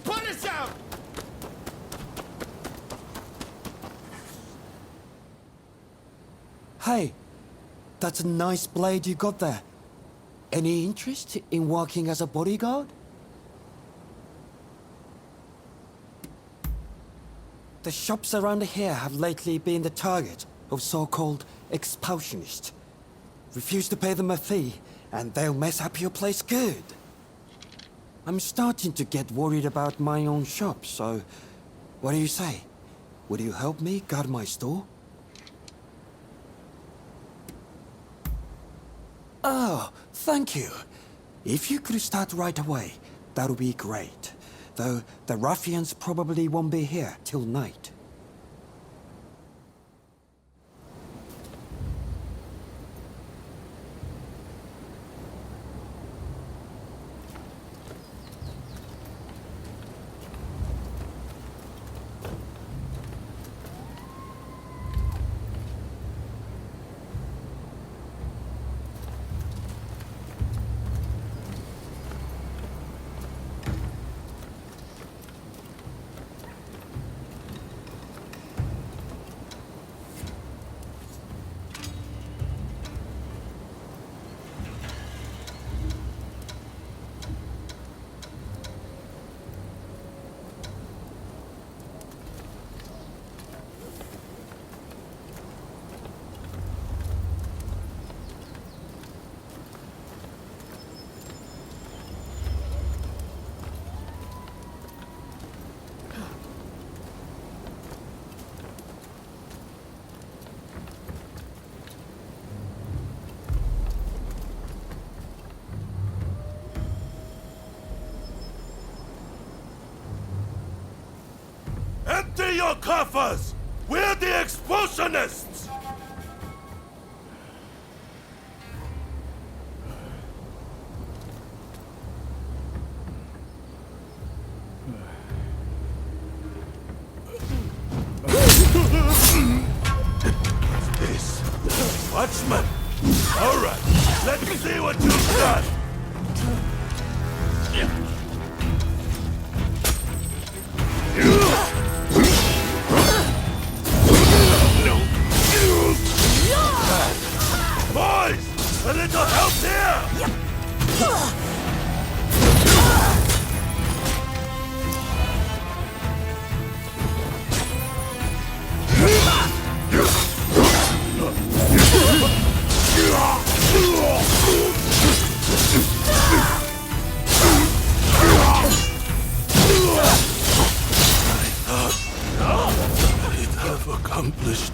Punish him! Hey, that's a nice blade you got there. Any interest in working as a bodyguard? The shops around here have lately been the target of so-called expulsionists. Refuse to pay them a fee, and they'll mess up your place good. I'm starting to get worried about my own shop, so what do you say? Would you help me guard my store? Oh, thank you. If you could start right away, that would be great. Though the ruffians probably won't be here till night. Empty your coffers! We're the expulsionists! See what you've done! Boys! A little help here! Accomplished.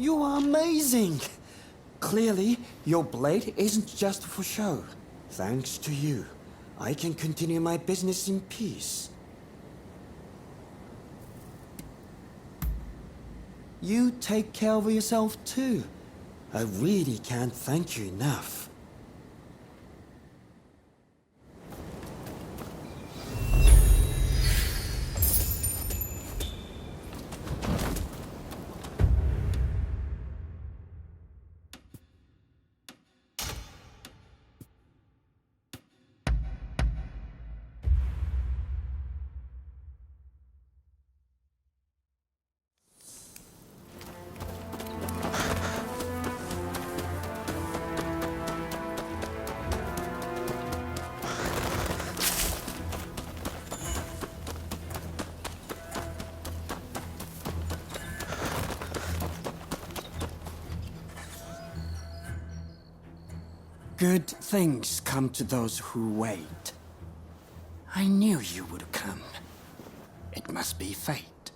You are amazing! Clearly, your blade isn't just for show. Thanks to you, I can continue my business in peace. You take care of yourself too. I really can't thank you enough. Good things come to those who wait. I knew you would come. It must be fate.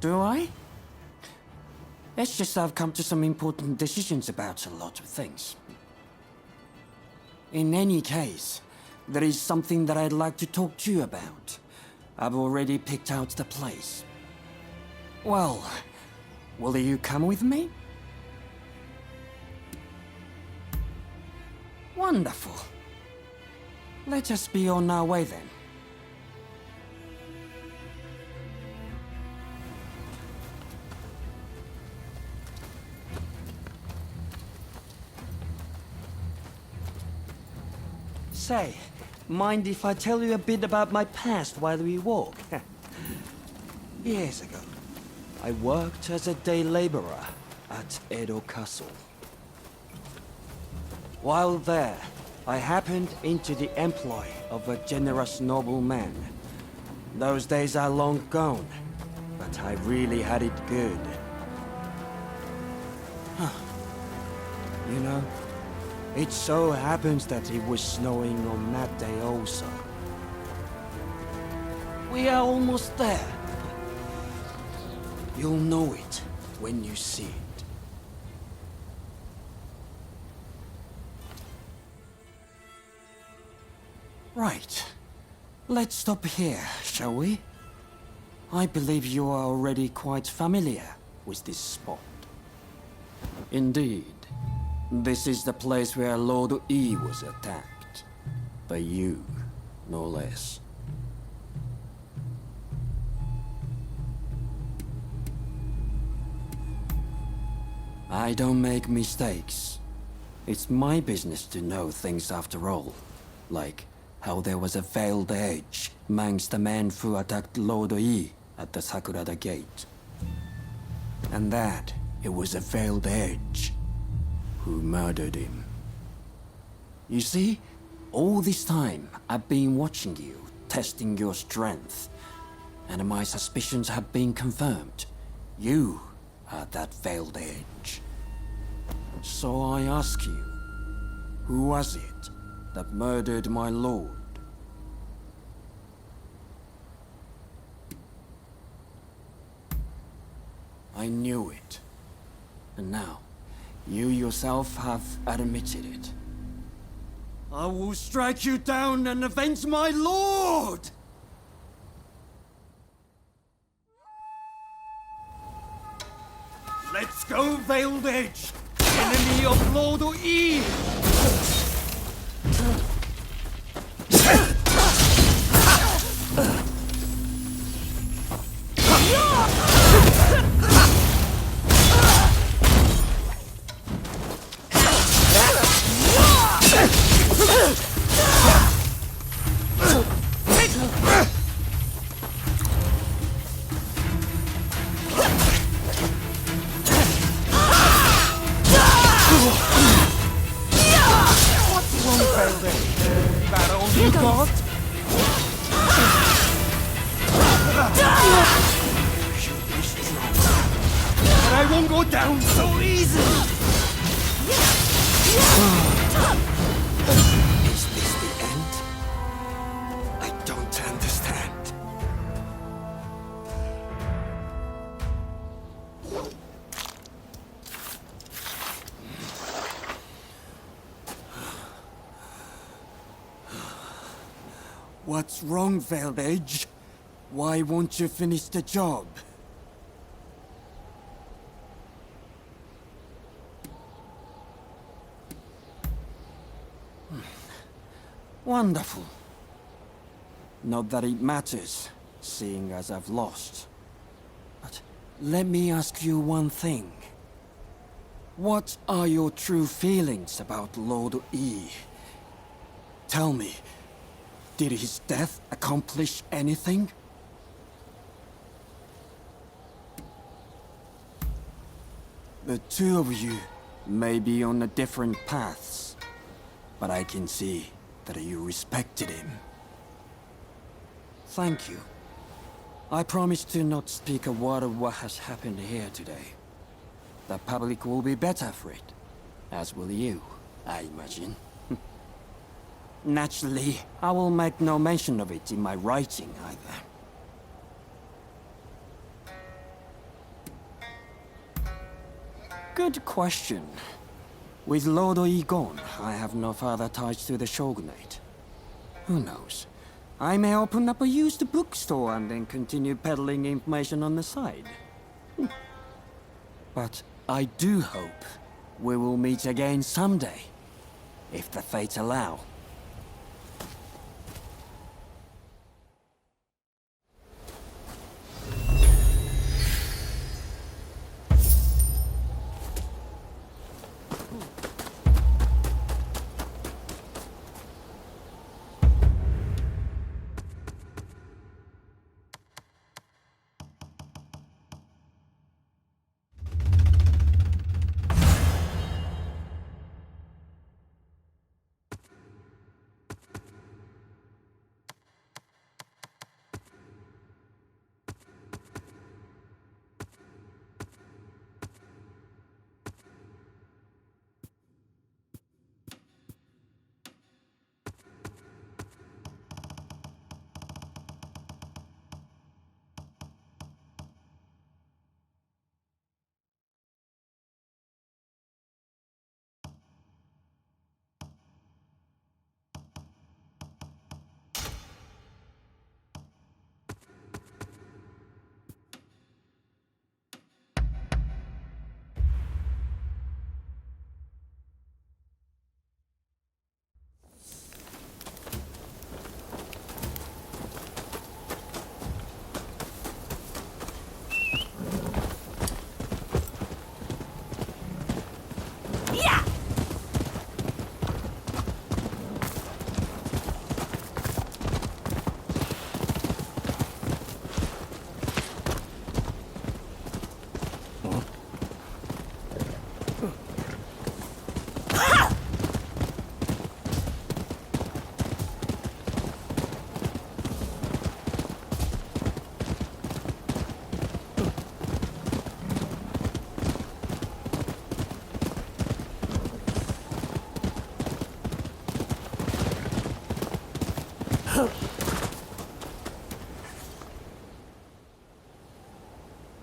Do I? It's just I've come to some important decisions about a lot of things. In any case, there is something that I'd like to talk to you about. I've already picked out the place. Well, will you come with me? Wonderful. Let us be on our way then. Say, mind if I tell you a bit about my past while we walk? Years ago, I worked as a day laborer at Edo Castle. While there, I happened into the employ of a generous nobleman. Those days are long gone, but I really had it good. You know, it so happens that it was snowing on that day also. We are almost there. You'll know it when you see it. Right. Let's stop here, shall we? I believe you are already quite familiar with this spot. Indeed. This is the place where Lord E was attacked. By you, no less. I don't make mistakes. It's my business to know things after all. Like how there was a veiled edge amongst the men who attacked Lord E at the Sakurada Gate. And that it was a veiled edge who murdered him. You see, all this time I've been watching you testing your strength. And my suspicions have been confirmed. You are that veiled edge. So I ask you, who was it that murdered my lord? I knew it. And now, you yourself have admitted it. I will strike you down and avenge my lord! Let's go, Veiled Edge! Enemy of Lord E! What's wrong, Veiled Edge? Why won't you finish the job? Wonderful. Not that it matters, seeing as I've lost. But let me ask you one thing. What are your true feelings about Lord E? Tell me, did his death accomplish anything? The two of you may be on different paths, but I can see that you respected him. Thank you. I promise to not speak a word of what has happened here today. The public will be better for it, as will you, I imagine. Naturally, I will make no mention of it in my writing either. Good question. With Lord Yi gone, I have no further ties to the Shogunate. Who knows? I may open up a used bookstore and then continue peddling information on the side. But I do hope we will meet again someday, if the fates allow.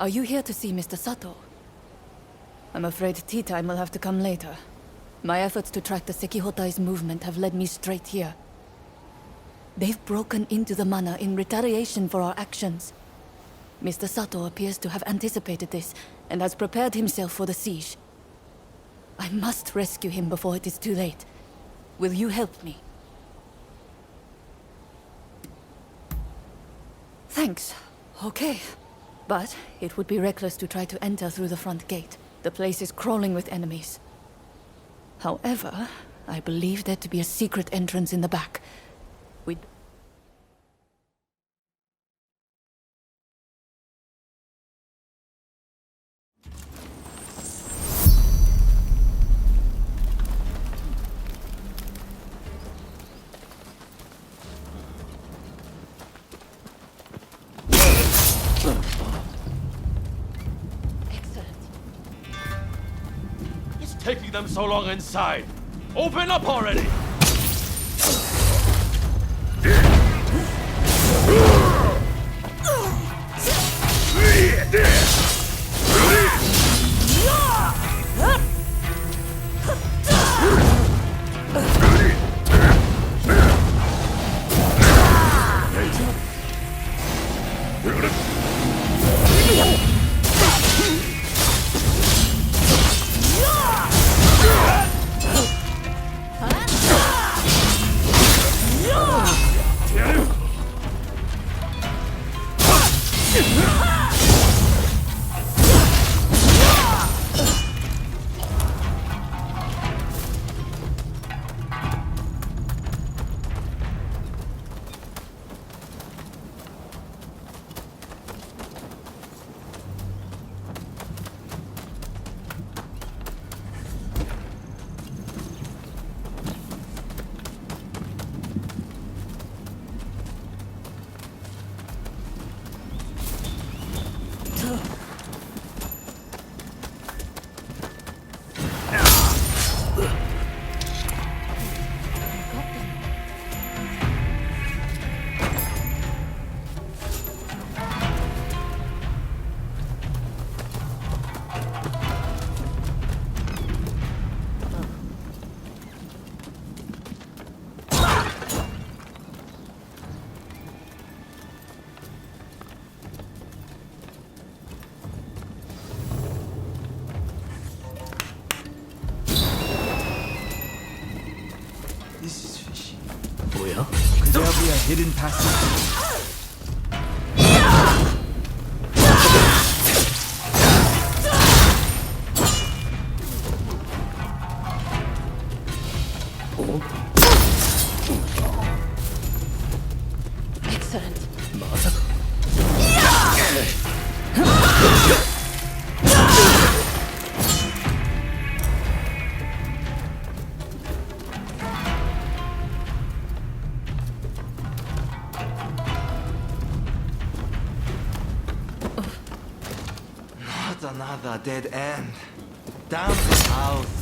Are you here to see Mr. Sato? I'm afraid tea time will have to come later. My efforts to track the Sekihotai's movement have led me straight here. They've broken into the mana in retaliation for our actions. Mr. Sato appears to have anticipated this and has prepared himself for the siege. I must rescue him before it is too late. Will you help me? Thanks. Okay. But it would be reckless to try to enter through the front gate. The place is crawling with enemies. However, I believe there to be a secret entrance in the back. We'd... Taking them so long inside. Open up already! Could there be a hidden passage? Excellent. Another dead end. Down the house.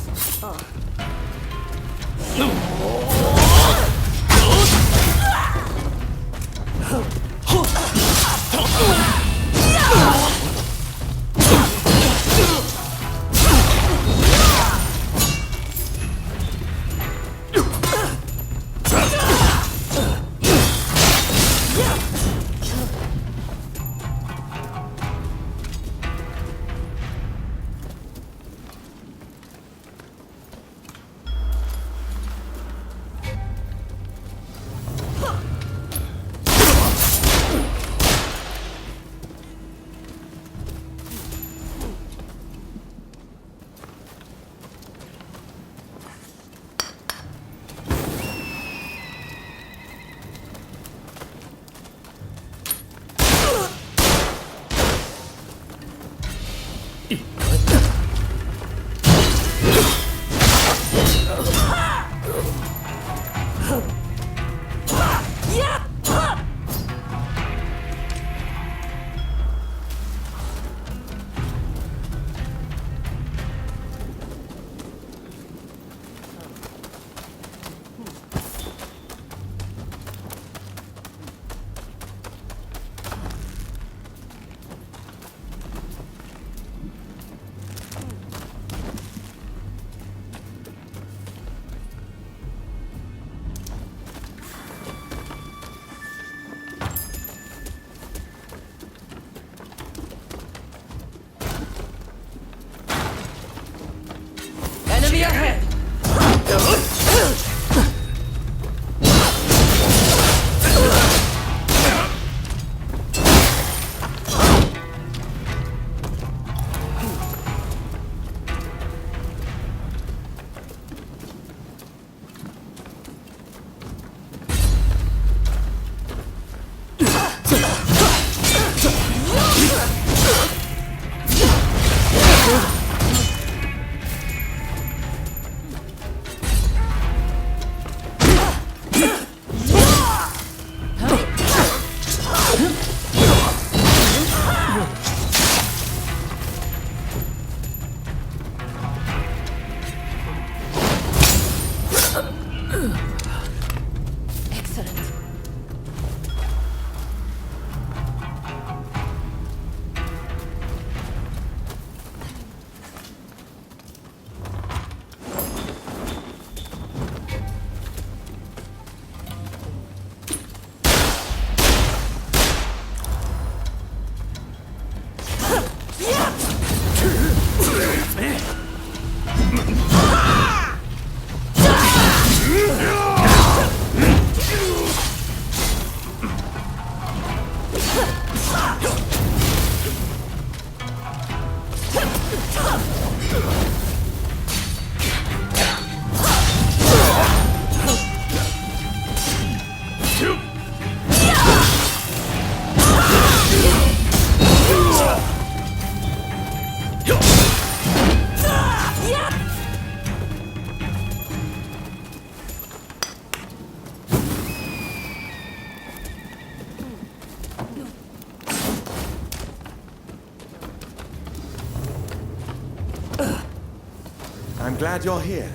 I'm glad you're here.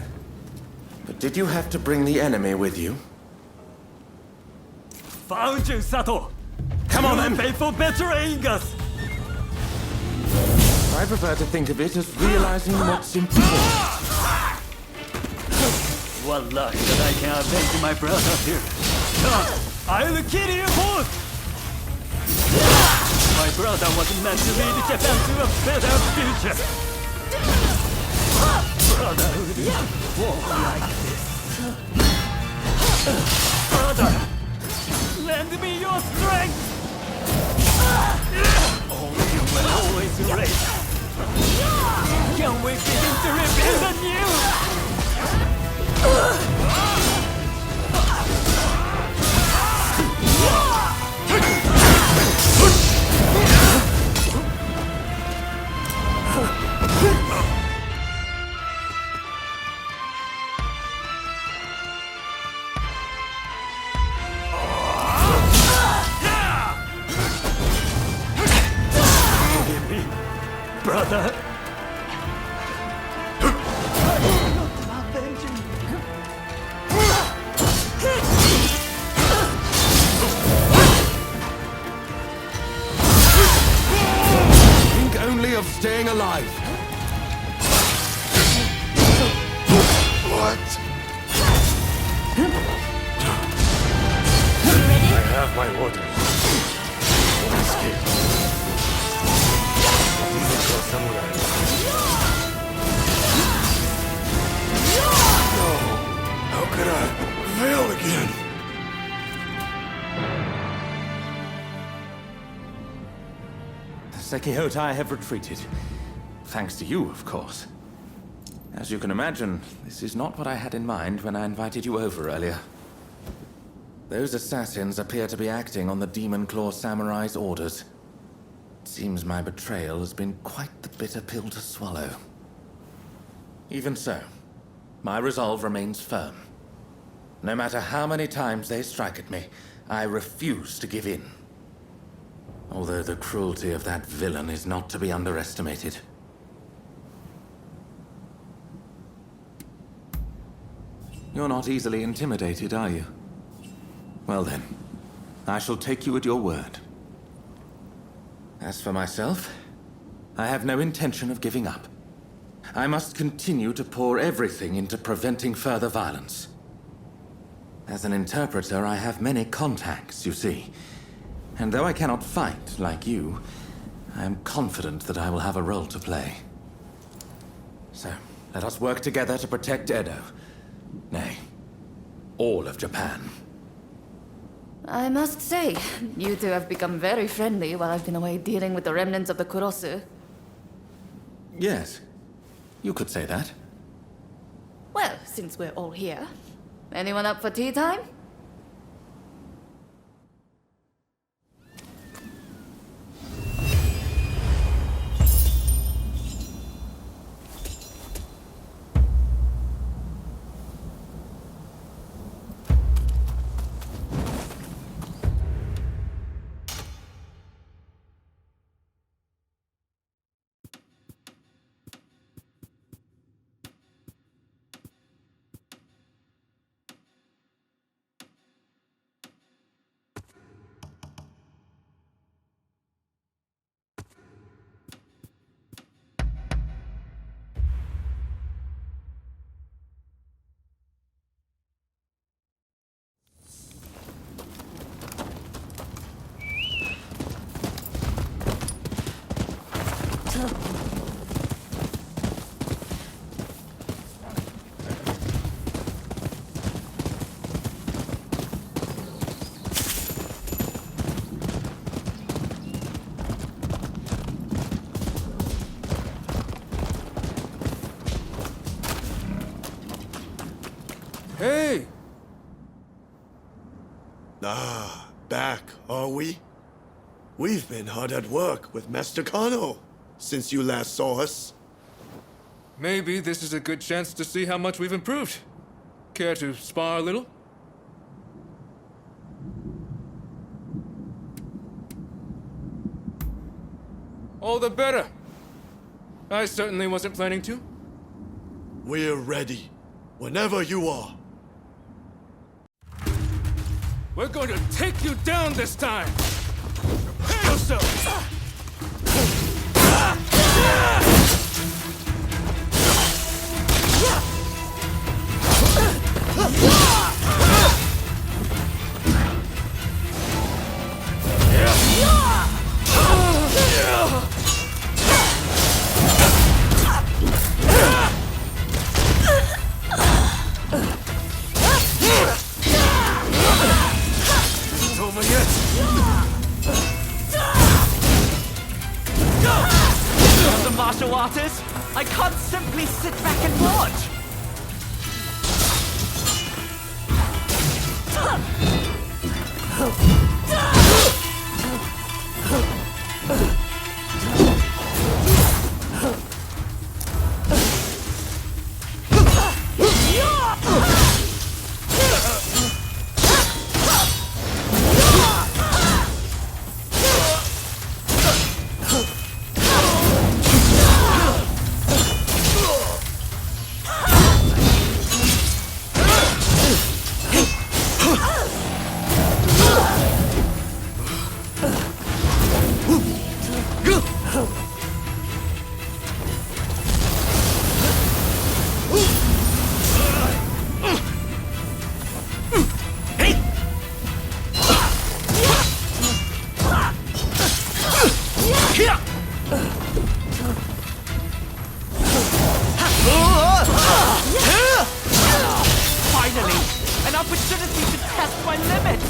But did you have to bring the enemy with you? Found you, Sato! Come on, then! Pay for betraying us! I prefer to think of it as realizing what's important. What luck that I can avenge my brother here. Come, I'll kill you both! My brother was meant to lead Japan to a better future. Brotherhood won't like this. Brother, lend me your strength! Only you will always raise. Can we begin to rebuild anew? Forgive me, brother. Of staying alive. What? I have my orders. Don't escape. Demon Claw Samurai. No! How could I fail again? Sekihotai have retreated. Thanks to you, of course. As you can imagine, this is not what I had in mind when I invited you over earlier. Those assassins appear to be acting on the Demon Claw Samurai's orders. It seems my betrayal has been quite the bitter pill to swallow. Even so, my resolve remains firm. No matter how many times they strike at me, I refuse to give in. Although the cruelty of that villain is not to be underestimated. You're not easily intimidated, are you? Well then, I shall take you at your word. As for myself, I have no intention of giving up. I must continue to pour everything into preventing further violence. As an interpreter, I have many contacts, you see. And though I cannot fight like you, I am confident that I will have a role to play. So, let us work together to protect Edo. Nay, all of Japan. I must say, you two have become very friendly while I've been away dealing with the remnants of the Kurosu. Yes, you could say that. Well, since we're all here, anyone up for tea time? Hey! Ah, back, are we? We've been hard at work with Master Kano since you last saw us. Maybe this is a good chance to see how much we've improved. Care to spar a little? All the better. I certainly wasn't planning to. We're ready. Whenever you are. We're going to take you down this time! Prepare yourself! It's over yet? As a martial artist, I can't simply sit back and watch. Finally, an opportunity to test my limits.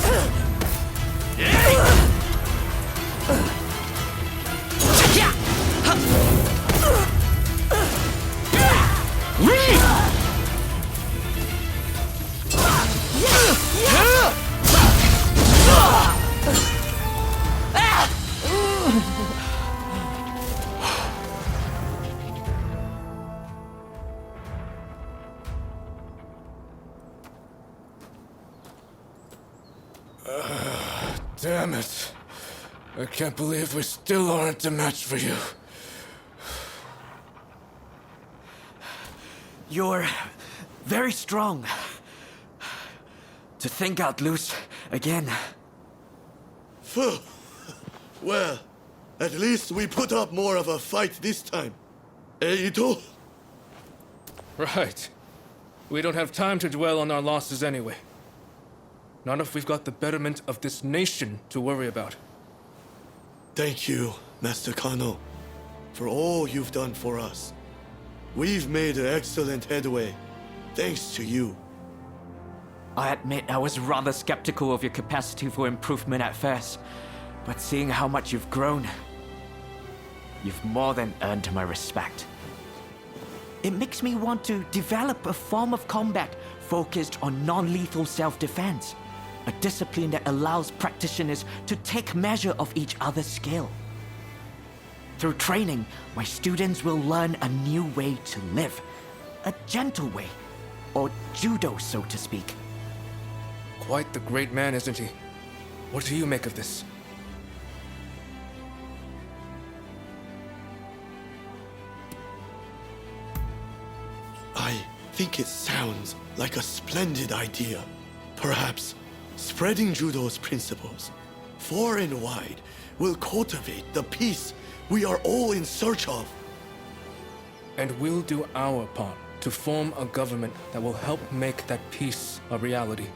Damn it. I can't believe we still aren't a match for you. You're very strong. To think I'd lose again. Phew. Well, at least we put up more of a fight this time. Ito? Right. We don't have time to dwell on our losses anyway. Not if we've got the betterment of this nation to worry about. Thank you, Master Kano, for all you've done for us. We've made excellent headway, thanks to you. I admit I was rather skeptical of your capacity for improvement at first, but seeing how much you've grown, you've more than earned my respect. It makes me want to develop a form of combat focused on non-lethal self-defense. A discipline that allows practitioners to take measure of each other's skill. Through training, my students will learn a new way to live. A gentle way. Or judo, so to speak. Quite the great man, isn't he? What do you make of this? I think it sounds like a splendid idea. Perhaps spreading judo's principles far and wide will cultivate the peace we are all in search of. And we'll do our part to form a government that will help make that peace a reality.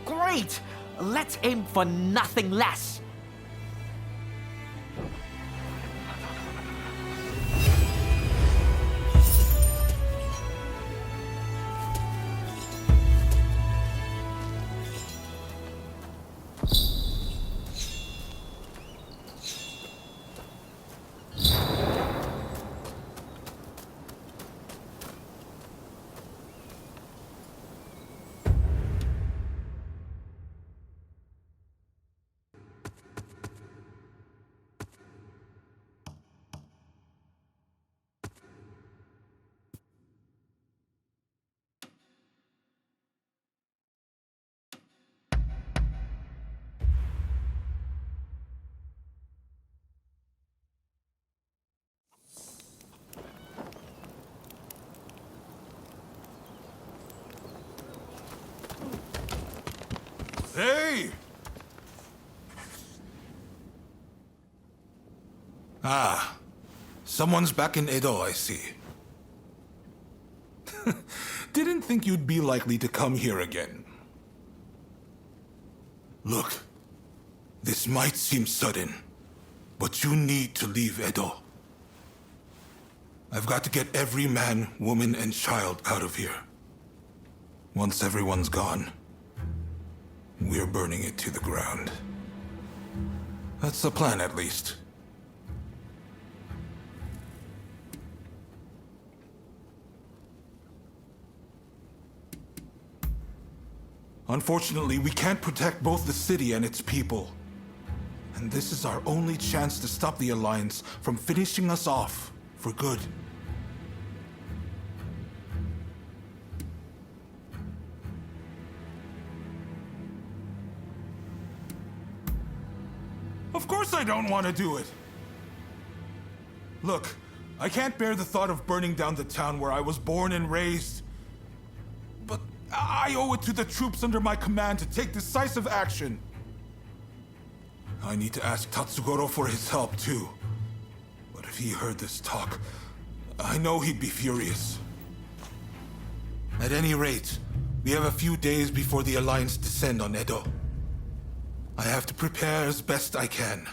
Great! Let's aim for nothing less. Hey! Ah, someone's back in Edo, I see. Didn't think you'd be likely to come here again. Look, this might seem sudden, but you need to leave Edo. I've got to get every man, woman, and child out of here. Once everyone's gone, we're burning it to the ground. That's the plan, at least. Unfortunately, we can't protect both the city and its people. And this is our only chance to stop the Alliance from finishing us off for good. Of course I don't want to do it! Look, I can't bear the thought of burning down the town where I was born and raised. But I owe it to the troops under my command to take decisive action. I need to ask Tatsugoro for his help, too. But if he heard this talk, I know he'd be furious. At any rate, we have a few days before the Alliance descend on Edo. I have to prepare as best I can.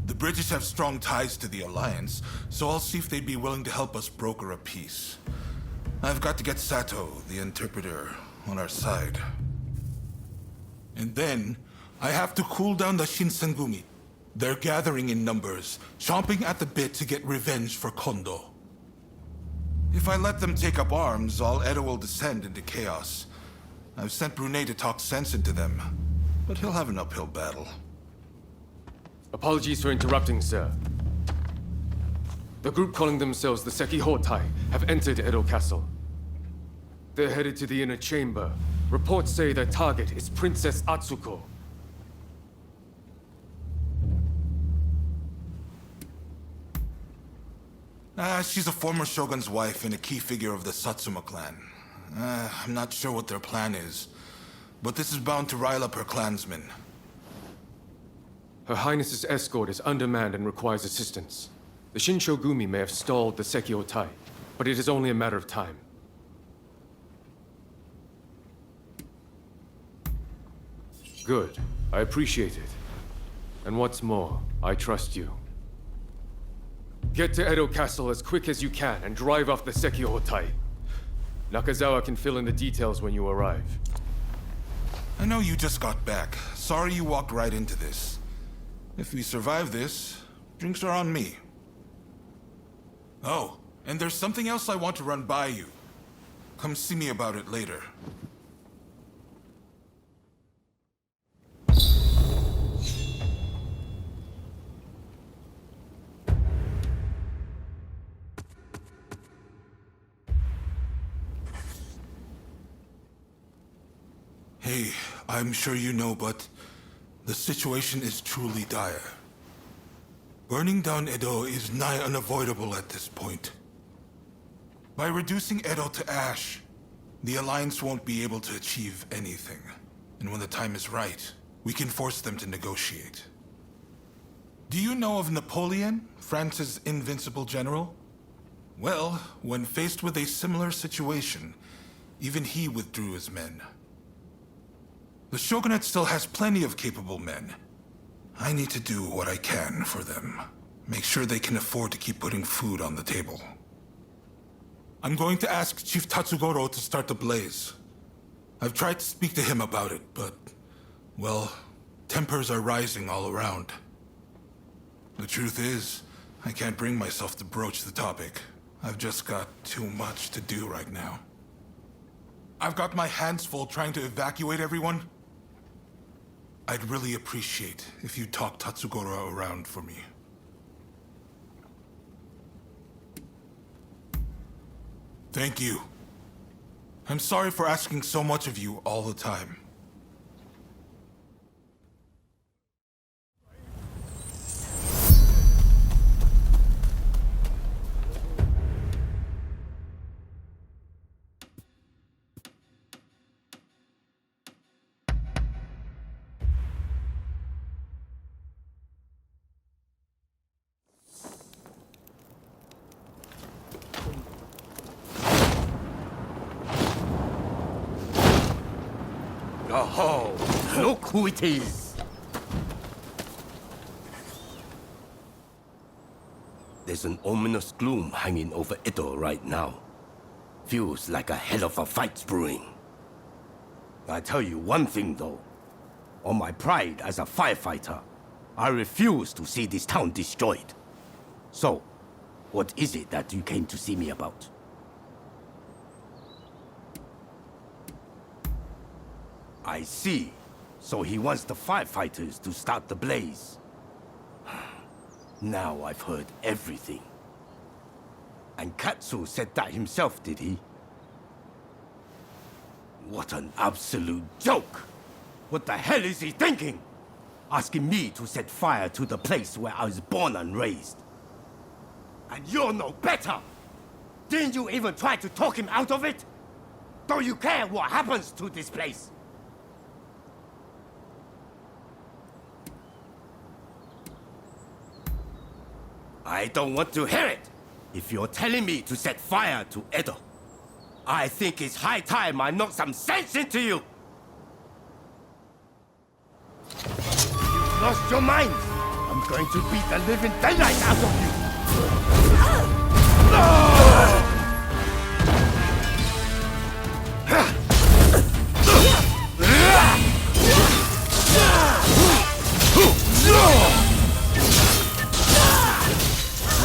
The British have strong ties to the Alliance, so I'll see if they'd be willing to help us broker a peace. I've got to get Sato, the interpreter, on our side. And then, I have to cool down the Shinsengumi. They're gathering in numbers, chomping at the bit to get revenge for Kondo. If I let them take up arms, all Edo will descend into chaos. I've sent Brunei to talk sense into them, but he'll have an uphill battle. Apologies for interrupting, sir. The group calling themselves the Sekihotai have entered Edo Castle. They're headed to the inner chamber. Reports say their target is Princess Atsuko. She's a former shogun's wife and a key figure of the Satsuma clan. I'm not sure what their plan is, but this is bound to rile up her clansmen. Her Highness's escort is undermanned and requires assistance. The Shinshogumi may have stalled the Sekihotai, but it is only a matter of time. Good. I appreciate it. And what's more, I trust you. Get to Edo Castle as quick as you can and drive off the Sekihotai. Nakazawa can fill in the details when you arrive. I know you just got back. Sorry you walked right into this. If we survive this, drinks are on me. Oh, and there's something else I want to run by you. Come see me about it later. Hey, I'm sure you know, but the situation is truly dire. Burning down Edo is nigh unavoidable at this point. By reducing Edo to ash, the Alliance won't be able to achieve anything. And when the time is right, we can force them to negotiate. Do you know of Napoleon, France's invincible general? Well, when faced with a similar situation, even he withdrew his men. The Shogunate still has plenty of capable men. I need to do what I can for them. Make sure they can afford to keep putting food on the table. I'm going to ask Chief Tatsugoro to start the blaze. I've tried to speak to him about it, but, well, tempers are rising all around. The truth is, I can't bring myself to broach the topic. I've just got too much to do right now. I've got my hands full trying to evacuate everyone. I'd really appreciate if you talk Tatsugoro around for me. Thank you. I'm sorry for asking so much of you all the time. Ho! Look who it is! There's an ominous gloom hanging over Edo right now. Feels like a hell of a fight's brewing. I tell you one thing though. On my pride as a firefighter, I refuse to see this town destroyed. So, what is it that you came to see me about? I see. So he wants the firefighters to start the blaze. Now I've heard everything. And Katsu said that himself, did he? What an absolute joke! What the hell is he thinking? Asking me to set fire to the place where I was born and raised. And you're no better! Didn't you even try to talk him out of it? Don't you care what happens to this place? I don't want to hear it! If you're telling me to set fire to Edo, I think it's high time I knock some sense into you! You've lost your mind! I'm going to beat the living daylight out of you!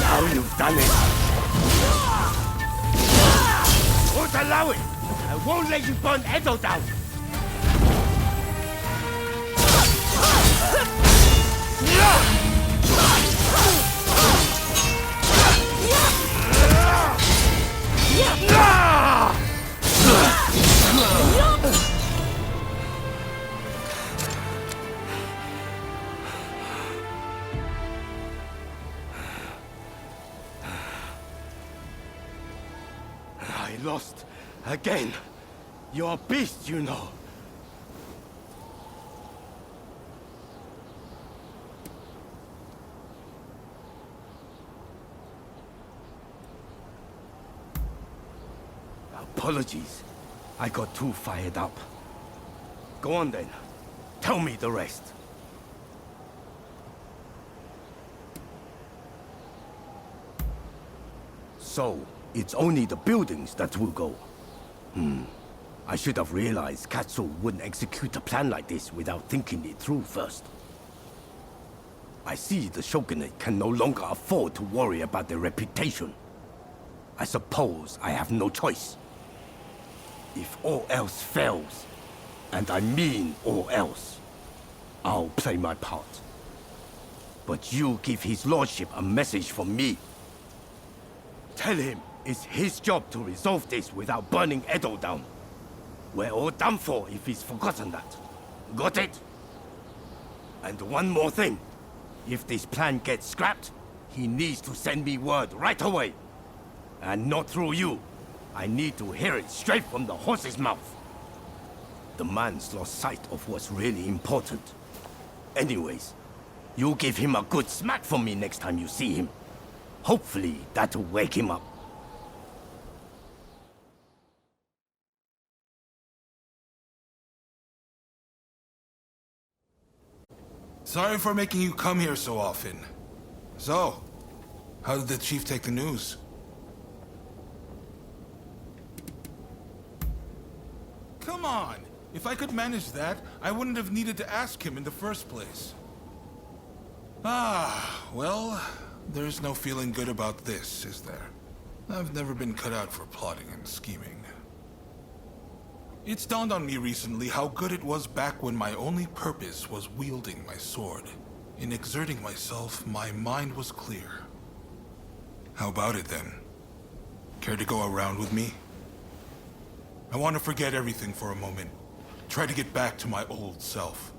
Now you've done it! Won't allow it! I won't let you burn Edo down! I lost again. You're a beast, you know. Apologies. I got too fired up. Go on then. Tell me the rest. So, it's only the buildings that will go. I should have realized Katsu wouldn't execute a plan like this without thinking it through first. I see the Shogunate can no longer afford to worry about their reputation. I suppose I have no choice. If all else fails, and I mean all else, I'll play my part. But you give his lordship a message from me. Tell him it's his job to resolve this without burning Edo down. We're all done for if he's forgotten that. Got it? And one more thing. If this plan gets scrapped, he needs to send me word right away. And not through you. I need to hear it straight from the horse's mouth. The man's lost sight of what's really important. Anyways, you give him a good smack from me next time you see him. Hopefully, that'll wake him up. Sorry for making you come here so often. So, how did the chief take the news? Come on! If I could manage that, I wouldn't have needed to ask him in the first place. Well, there's no feeling good about this, is there? I've never been cut out for plotting and scheming. It's dawned on me recently how good it was back when my only purpose was wielding my sword. In exerting myself, my mind was clear. How about it then? Care to go around with me? I want to forget everything for a moment. Try to get back to my old self.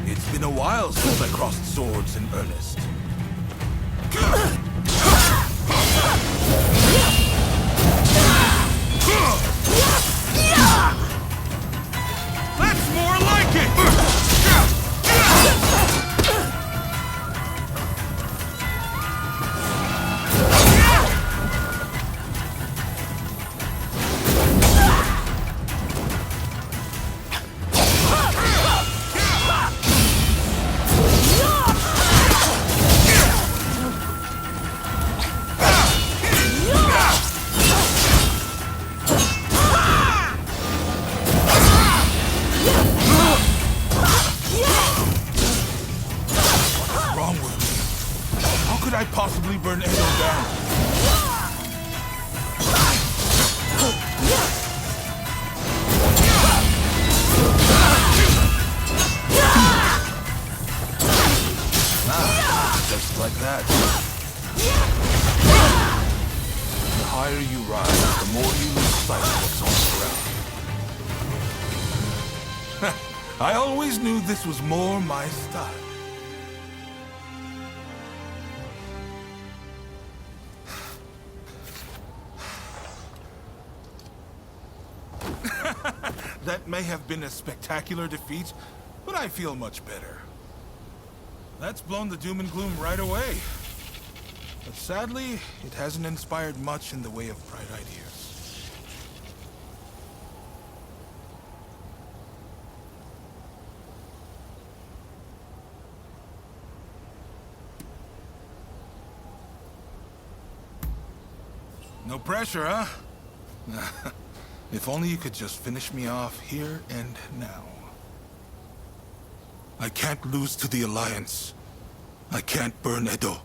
It's been a while since I crossed swords in earnest. That's more like it! I possibly burn Edo down? Just like that. The higher you rise, the more you lose sight of what's on the ground. I always knew this was more my style. That may have been a spectacular defeat, but I feel much better. That's blown the doom and gloom right away. But sadly, it hasn't inspired much in the way of bright ideas. No pressure, huh? If only you could just finish me off here and now. I can't lose to the Alliance. I can't burn Edo.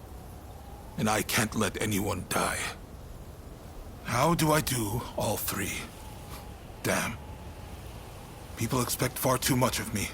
And I can't let anyone die. How do I do all three? Damn. People expect far too much of me.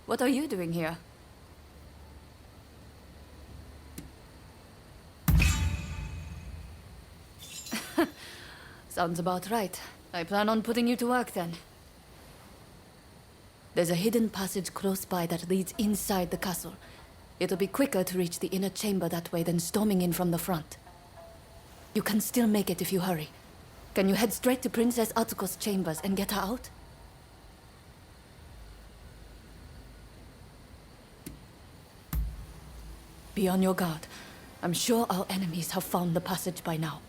What are you doing here? Sounds about right. I plan on putting you to work then. There's a hidden passage close by that leads inside the castle. It'll be quicker to reach the inner chamber that way than storming in from the front. You can still make it if you hurry. Can you head straight to Princess Atsuko's chambers and get her out? Be on your guard. I'm sure our enemies have found the passage by now.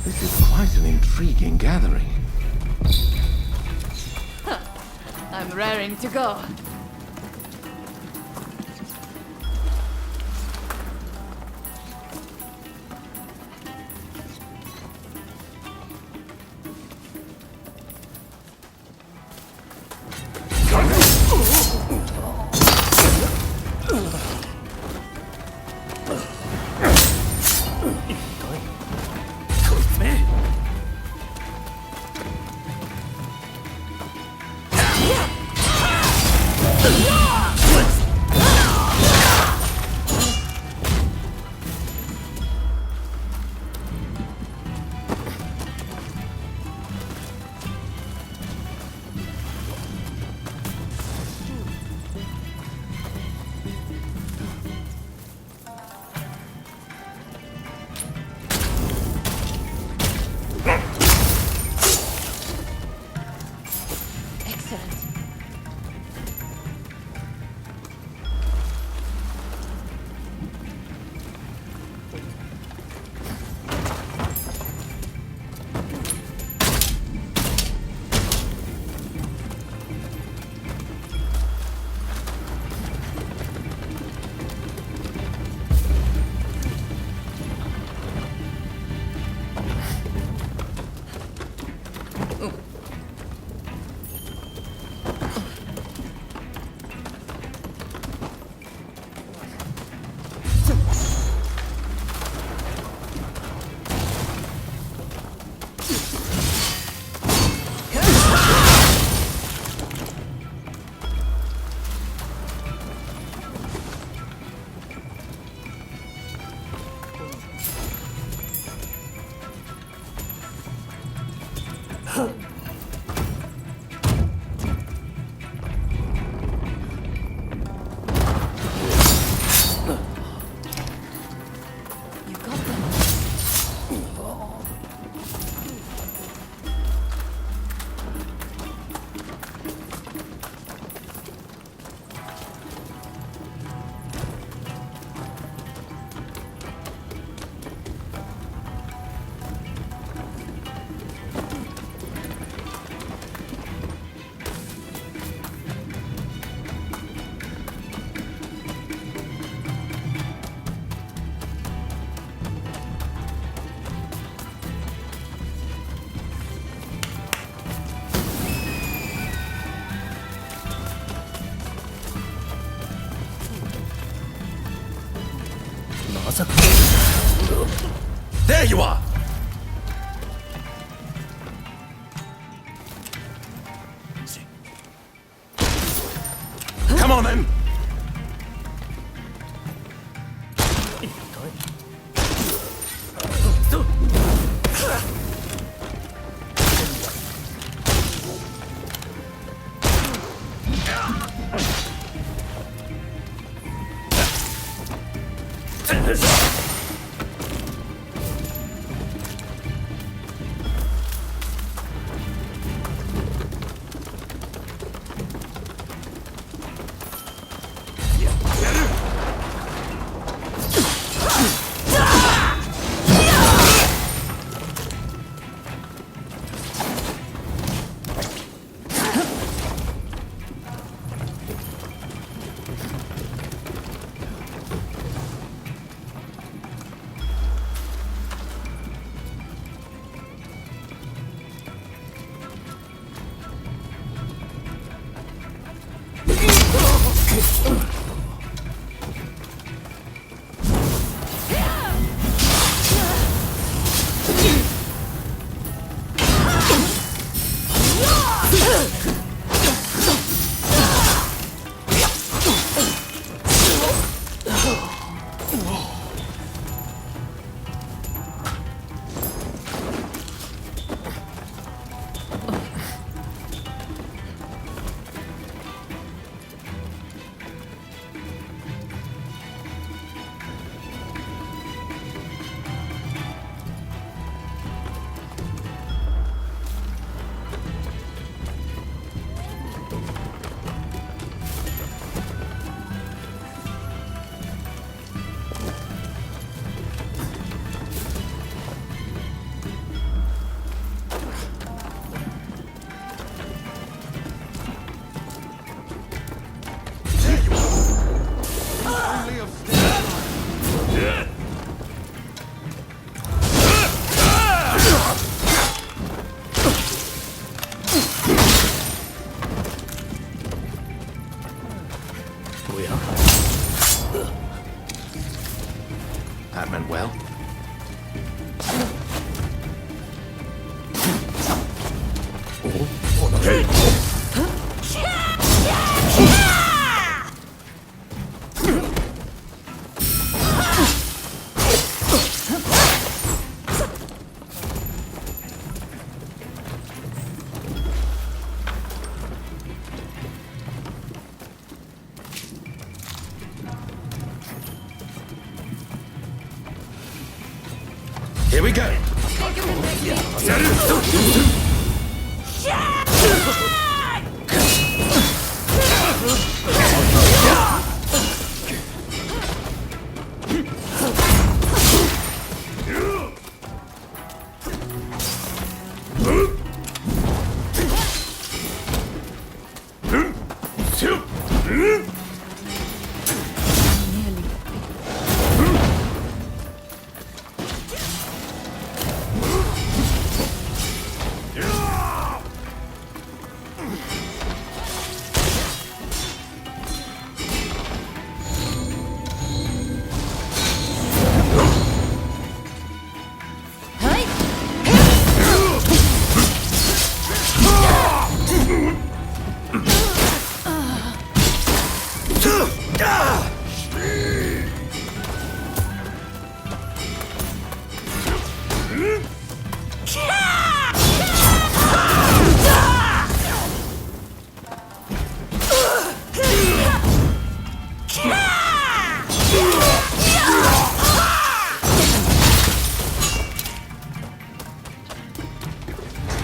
This is quite an intriguing gathering. I'm raring to go. There you are! Come on then! That went well. Hey! Here we go.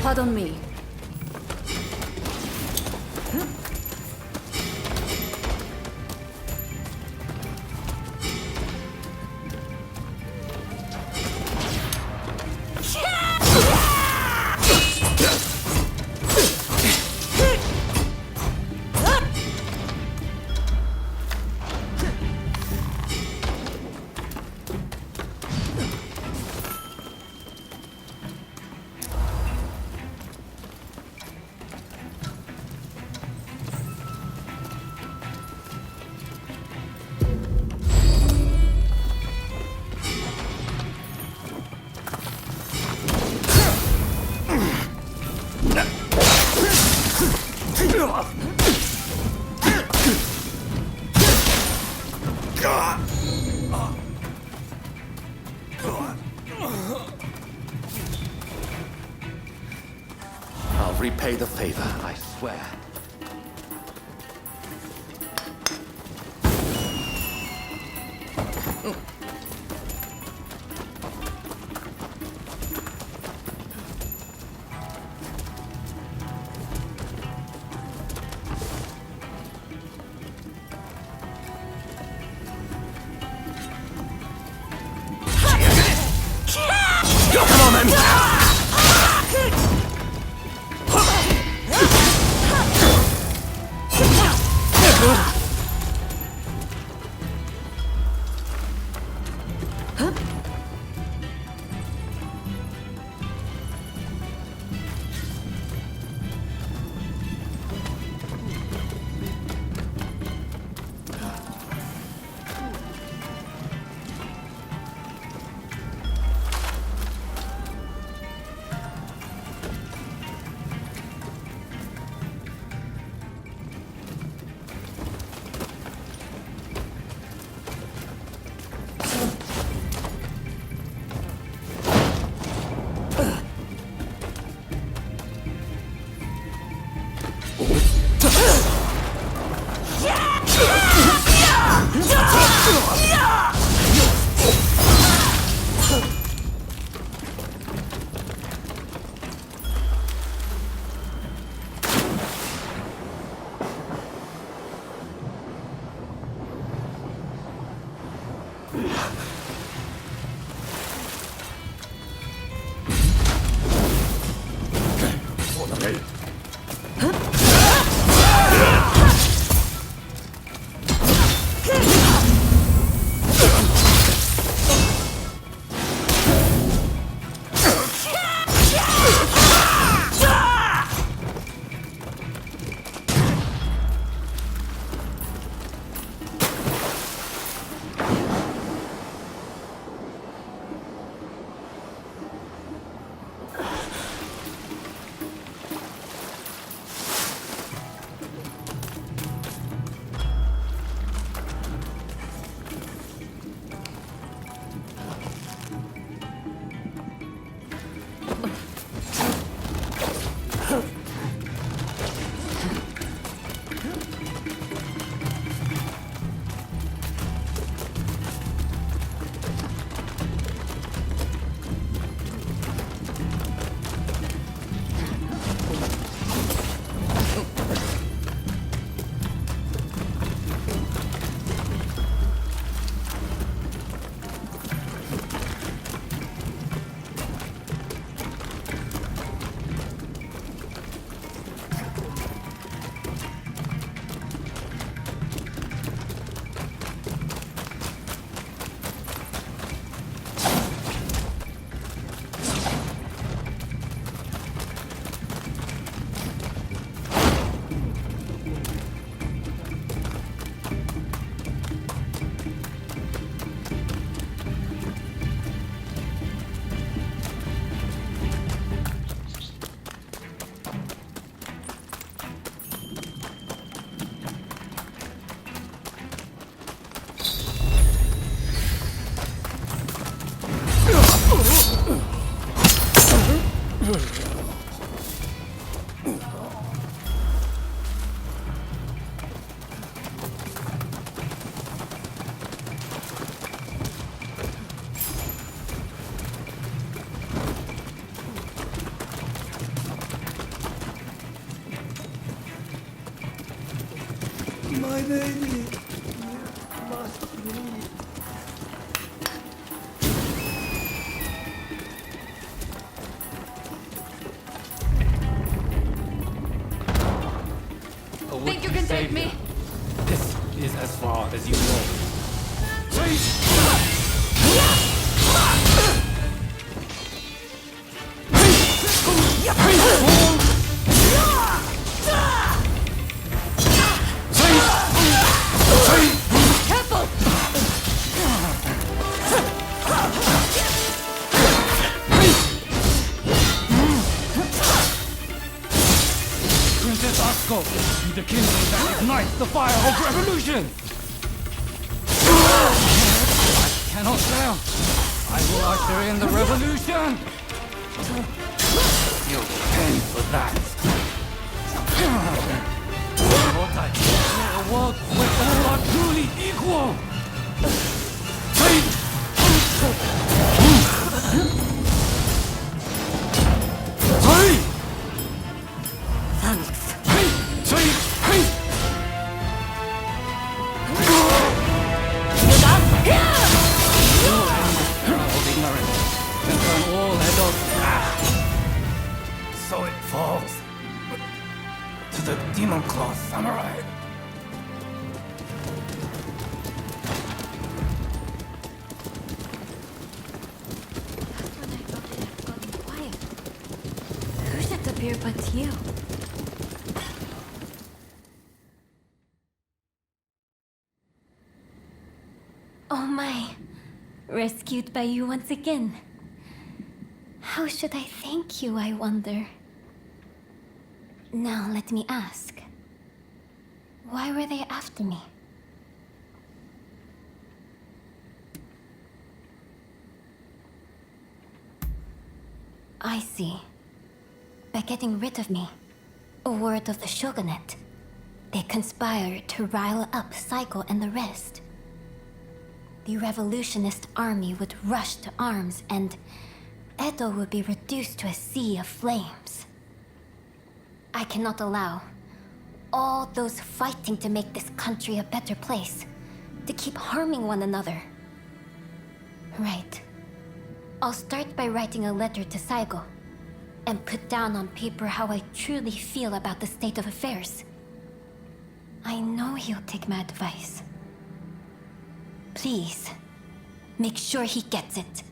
Pardon me. I'll repay the favor, I swear. Come on, then! my baby. Must leave. Think you can take me? This is as far as you go. Careful! Princess Asuko, be the kindling that ignites the fire of revolution! I cannot fail. I will usher in the revolution! You'll pay for that. A world where all are truly equal! So it falls to the demon claw samurai. Who should appear but you? Oh my. Rescued by you once again. How should I thank you, I wonder? Now let me ask. Why were they after me? I see. By getting rid of me, a word of the Shogunate, they conspired to rile up Saiko and the rest. The revolutionist army would rush to arms and Edo would be reduced to a sea of flames. I cannot allow all those fighting to make this country a better place to keep harming one another. Right. I'll start by writing a letter to Saigo and put down on paper how I truly feel about the state of affairs. I know he'll take my advice. Please, make sure he gets it.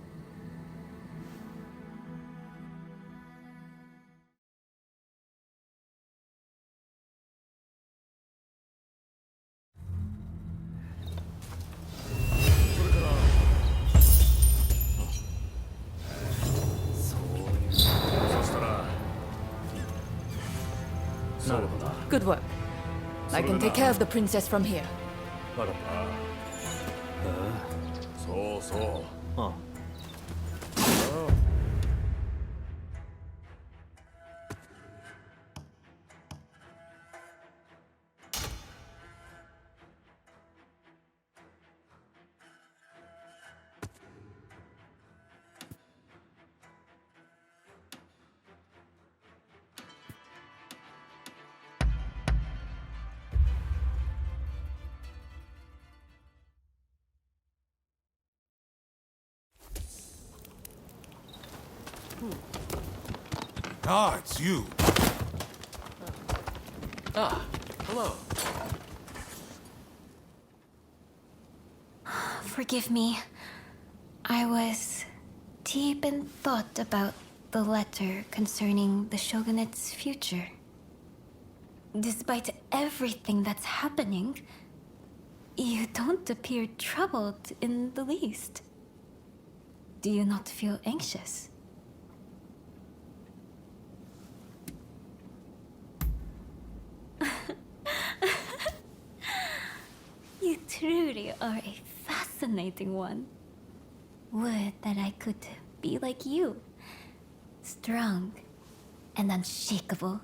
Good work. I can take care of the princess from here. Ah, it's you. Ah, hello. Forgive me. I was deep in thought about the letter concerning the Shogunate's future. Despite everything that's happening, you don't appear troubled in the least. Do you not feel anxious? You truly are a fascinating one. Would that I could be like you. Strong and unshakable.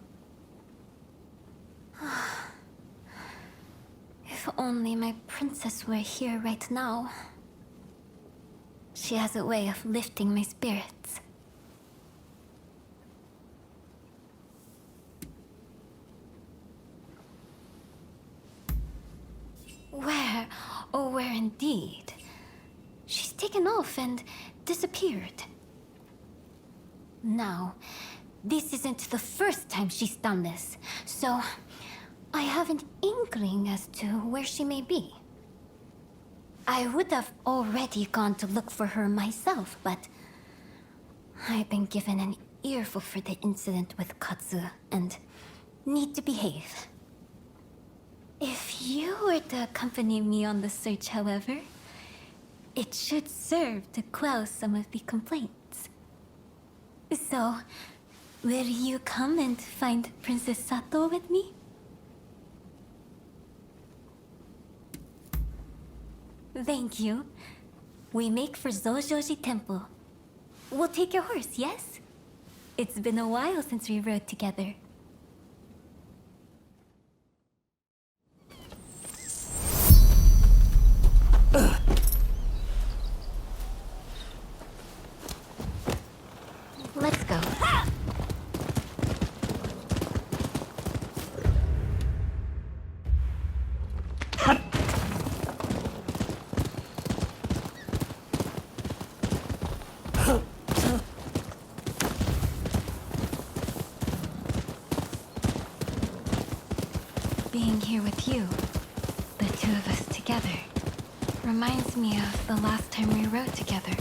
If only my princess were here right now. She has a way of lifting my spirits. Indeed. She's taken off and disappeared. Now, this isn't the first time she's done this, so I have an inkling as to where she may be. I would have already gone to look for her myself, but I've been given an earful for the incident with Katsu and need to behave. If you were to accompany me on the search, however, it should serve to quell some of the complaints. So, will you come and find Princess Sato with me? Thank you. We make for Zojoji Temple. We'll take your horse, yes? It's been a while since we rode together. Let's go. Being here with you, the two of us together, reminds me of the last time we rode together.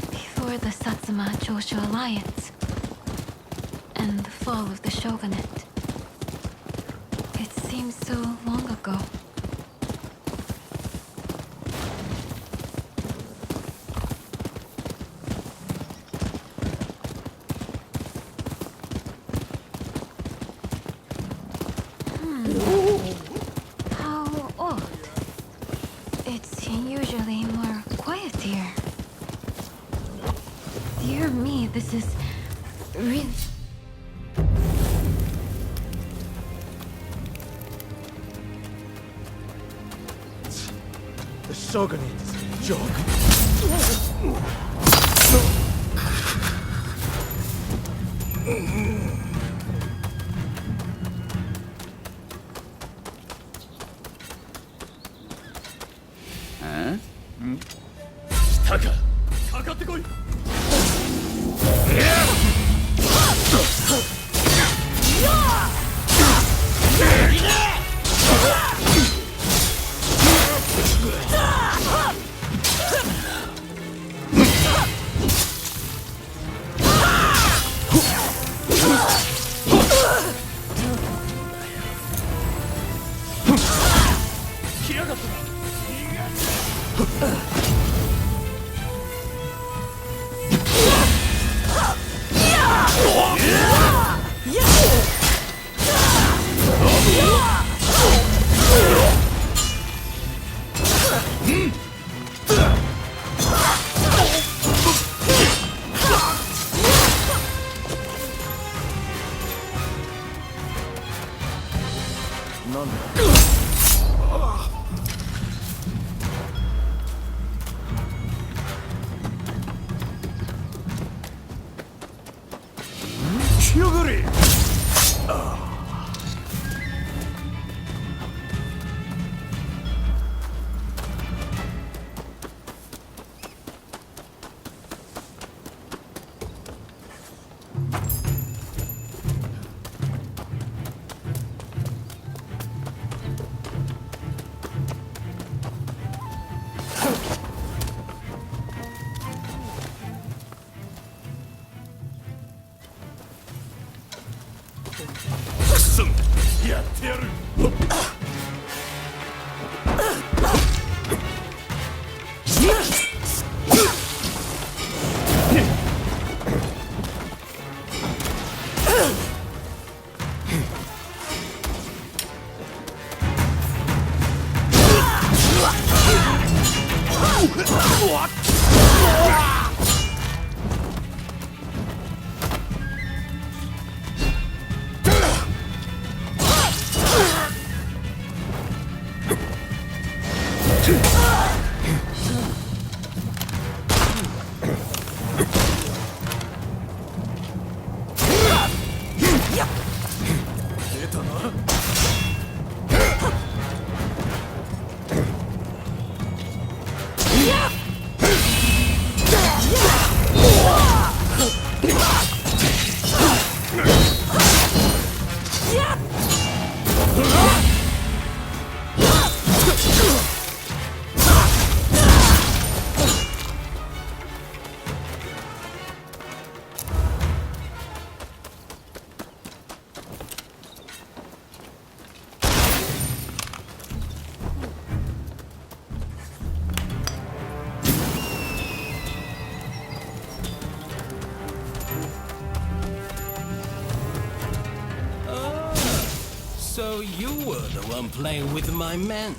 Before the Satsuma-Joshu alliance and the fall of the shogunate. It seems so long ago. How odd. It's usually more quiet here. Dear me, this is really... The Shogunate is a joke. Huh? 来たか。かかってこい。来やがったな。なんだ。来やがれ。やってやる。出たな。you were the one playing with my men.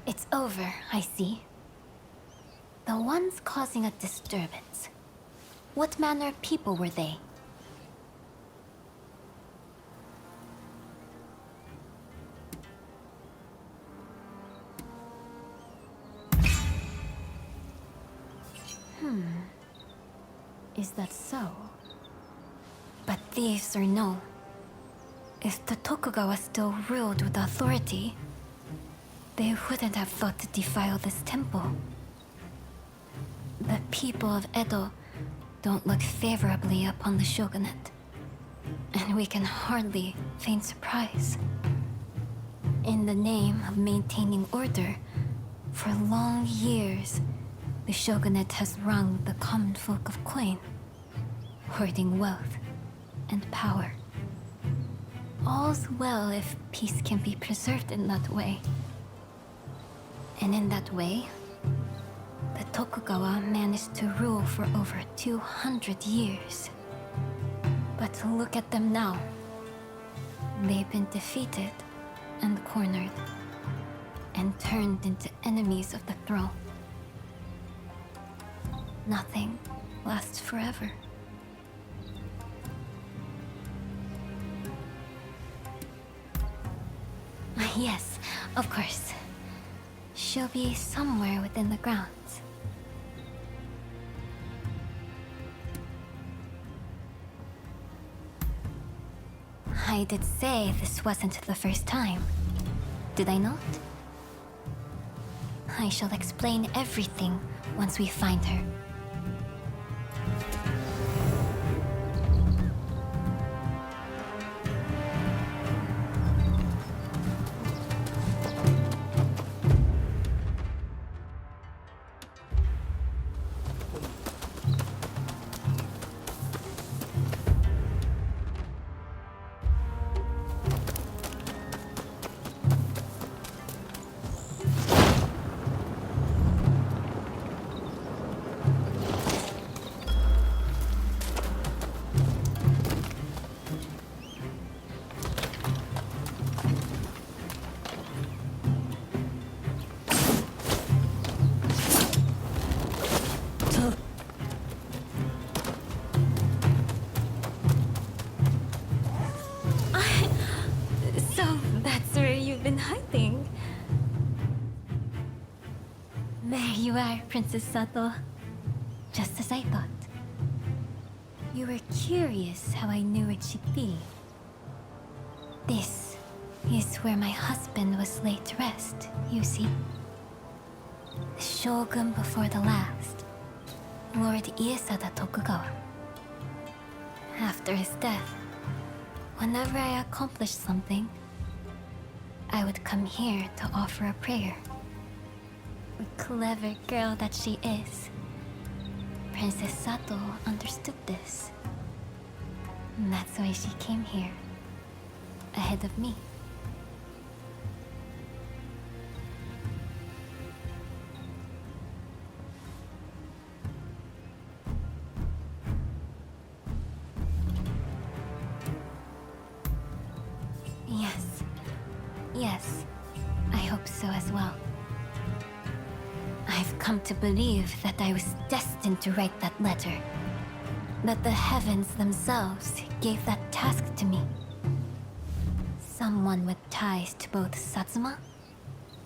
It's over, I see. The ones causing a disturbance. What manner of people were they? Is that so? But thieves or no, if the Tokugawa still ruled with authority, they wouldn't have thought to defile this temple. The people of Edo don't look favorably upon the shogunate, and we can hardly feign surprise. In the name of maintaining order, for long years, the shogunate has wrung the common folk of coin, hoarding wealth and power. All's well if peace can be preserved in that way. And in that way, the Tokugawa managed to rule for over 200 years. But look at them now. They've been defeated and cornered, and turned into enemies of the throne. Nothing lasts forever. Yes, of course. She'll be somewhere within the grounds. I did say this wasn't the first time. Did I not? I shall explain everything once we find her. Princess Sato, just as I thought. You were curious how I knew it should be. This is where my husband was laid to rest, you see. The shogun before the last, Lord Iesada Tokugawa. After his death, whenever I accomplished something, I would come here to offer a prayer. The clever girl that she is, Princess Sato understood this. And that's why she came here, ahead of me. Yes, I hope so as well. I've come to believe that I was destined to write that letter. That the heavens themselves gave that task to me. Someone with ties to both Satsuma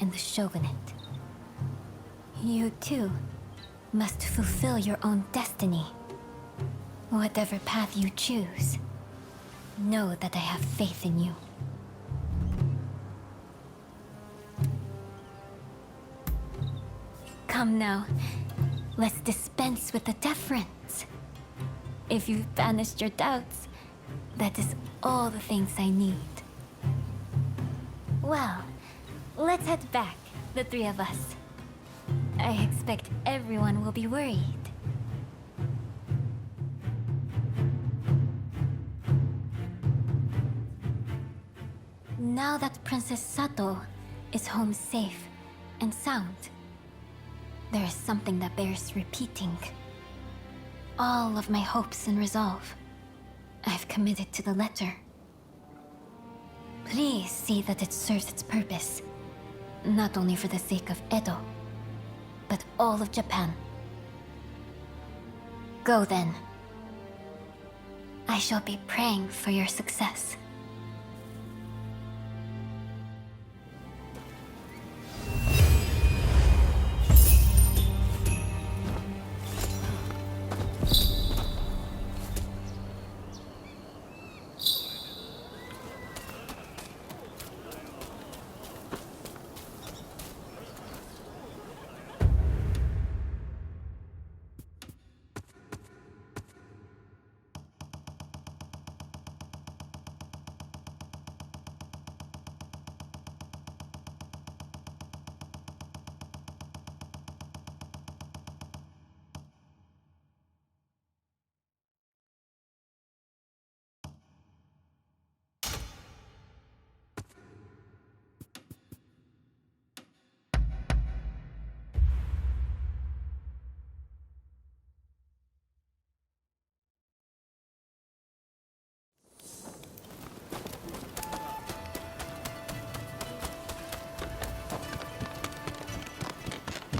in the Shogunate. You too must fulfill your own destiny. Whatever path you choose, know that I have faith in you. Come now, let's dispense with the deference. If you've banished your doubts, that is all the things I need. Well, let's head back, the three of us. I expect everyone will be worried. Now that Princess Sato is home safe and sound, there is something that bears repeating. All of my hopes and resolve, I've committed to the letter. Please see that it serves its purpose, not only for the sake of Edo, but all of Japan. Go then. I shall be praying for your success.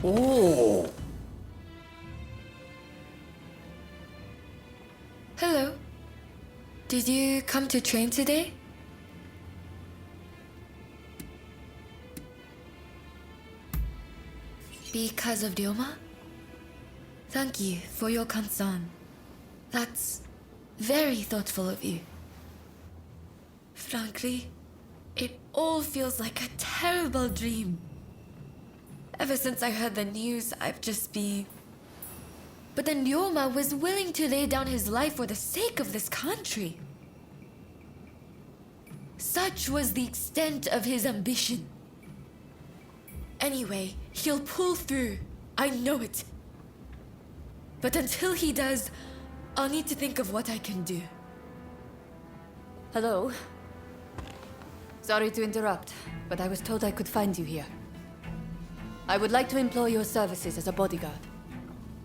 Oh! Hello. Did you come to train today? Because of Ryoma? Thank you for your concern. That's very thoughtful of you. Frankly, it all feels like a terrible dream. Ever since I heard the news, I've just been... But then Ryoma was willing to lay down his life for the sake of this country. Such was the extent of his ambition. Anyway, he'll pull through. I know it. But until he does, I'll need to think of what I can do. Hello. Sorry to interrupt, but I was told I could find you here. I would like to employ your services as a bodyguard.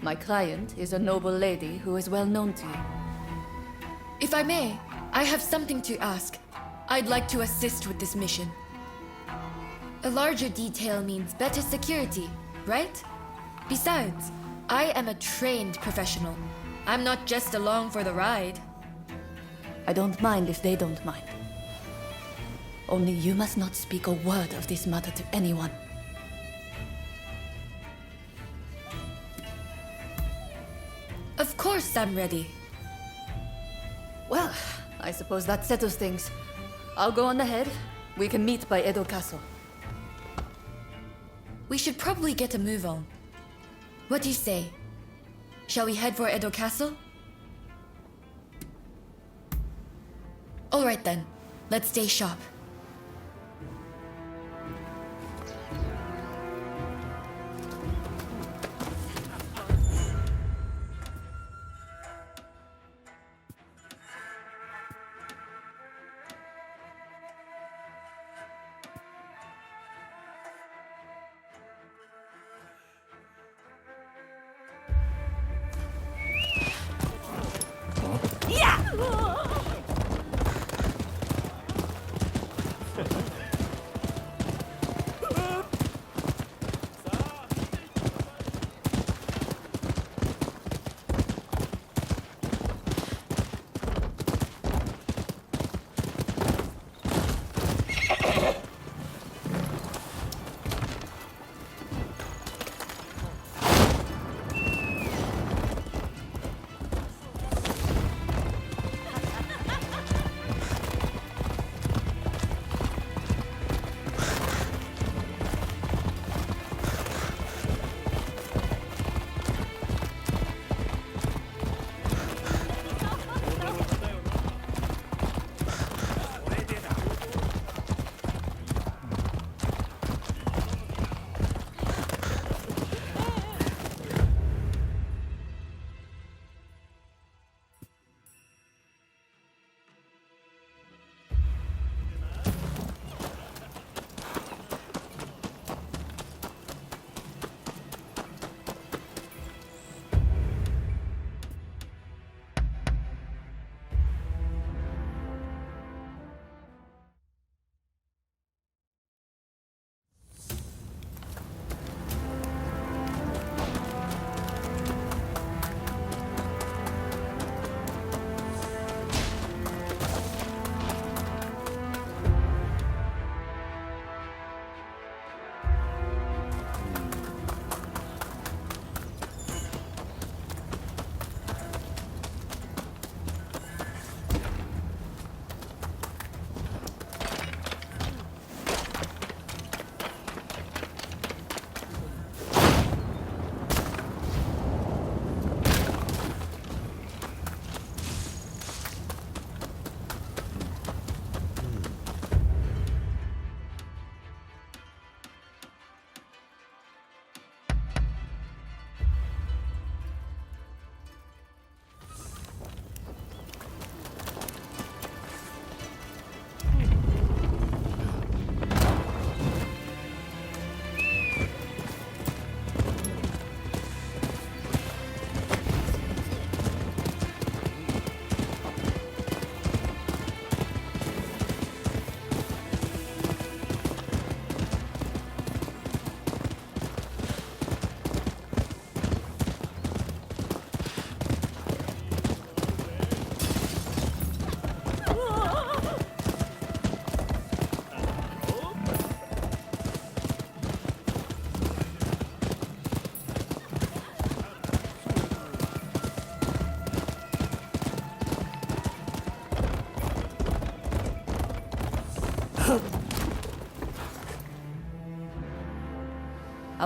My client is a noble lady who is well known to you. If I may, I have something to ask. I'd like to assist with this mission. A larger detail means better security, right? Besides, I am a trained professional. I'm not just along for the ride. I don't mind if they don't mind. Only you must not speak a word of this matter to anyone. Of course I'm ready. Well, I suppose that settles things. I'll go on ahead. We can meet by Edo Castle. We should probably get a move on. What do you say? Shall we head for Edo Castle? Alright then, let's stay sharp.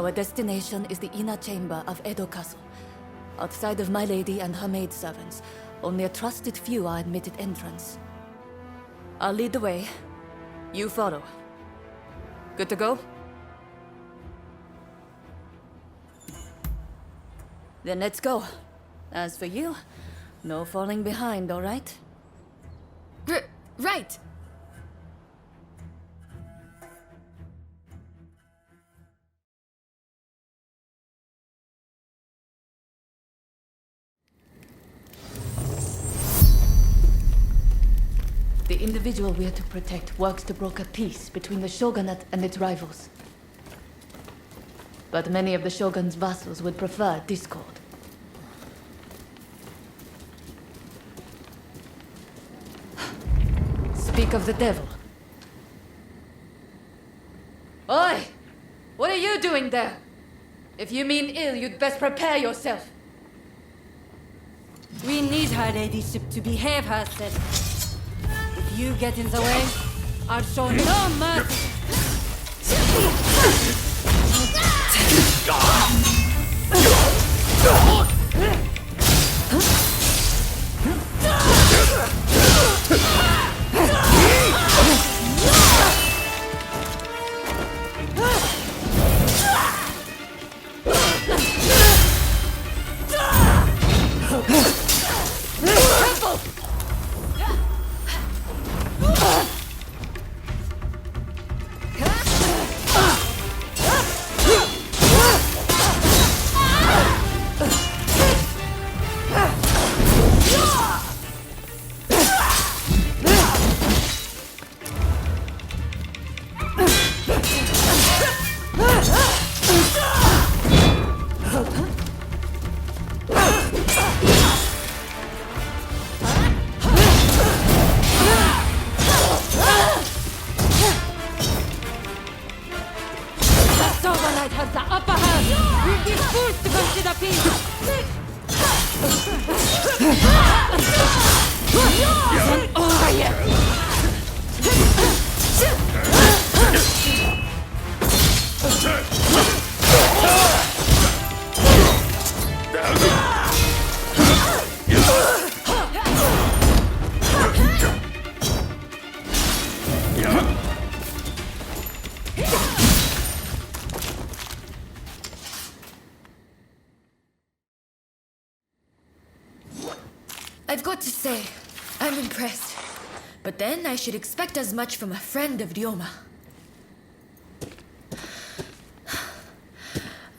Our destination is the inner chamber of Edo Castle. Outside of my lady and her maidservants, only a trusted few are admitted entrance. I'll lead the way. You follow. Good to go? Then let's go. As for you, no falling behind, all right? Right! The individual we are to protect works to broker peace between the Shogunate and its rivals. But many of the Shogun's vassals would prefer discord. Speak of the devil. Oi! What are you doing there? If you mean ill, you'd best prepare yourself. We need her ladyship to behave herself. If you get in the way, I'll show no mercy. I've got to say, I'm impressed. But then I should expect as much from a friend of Ryoma.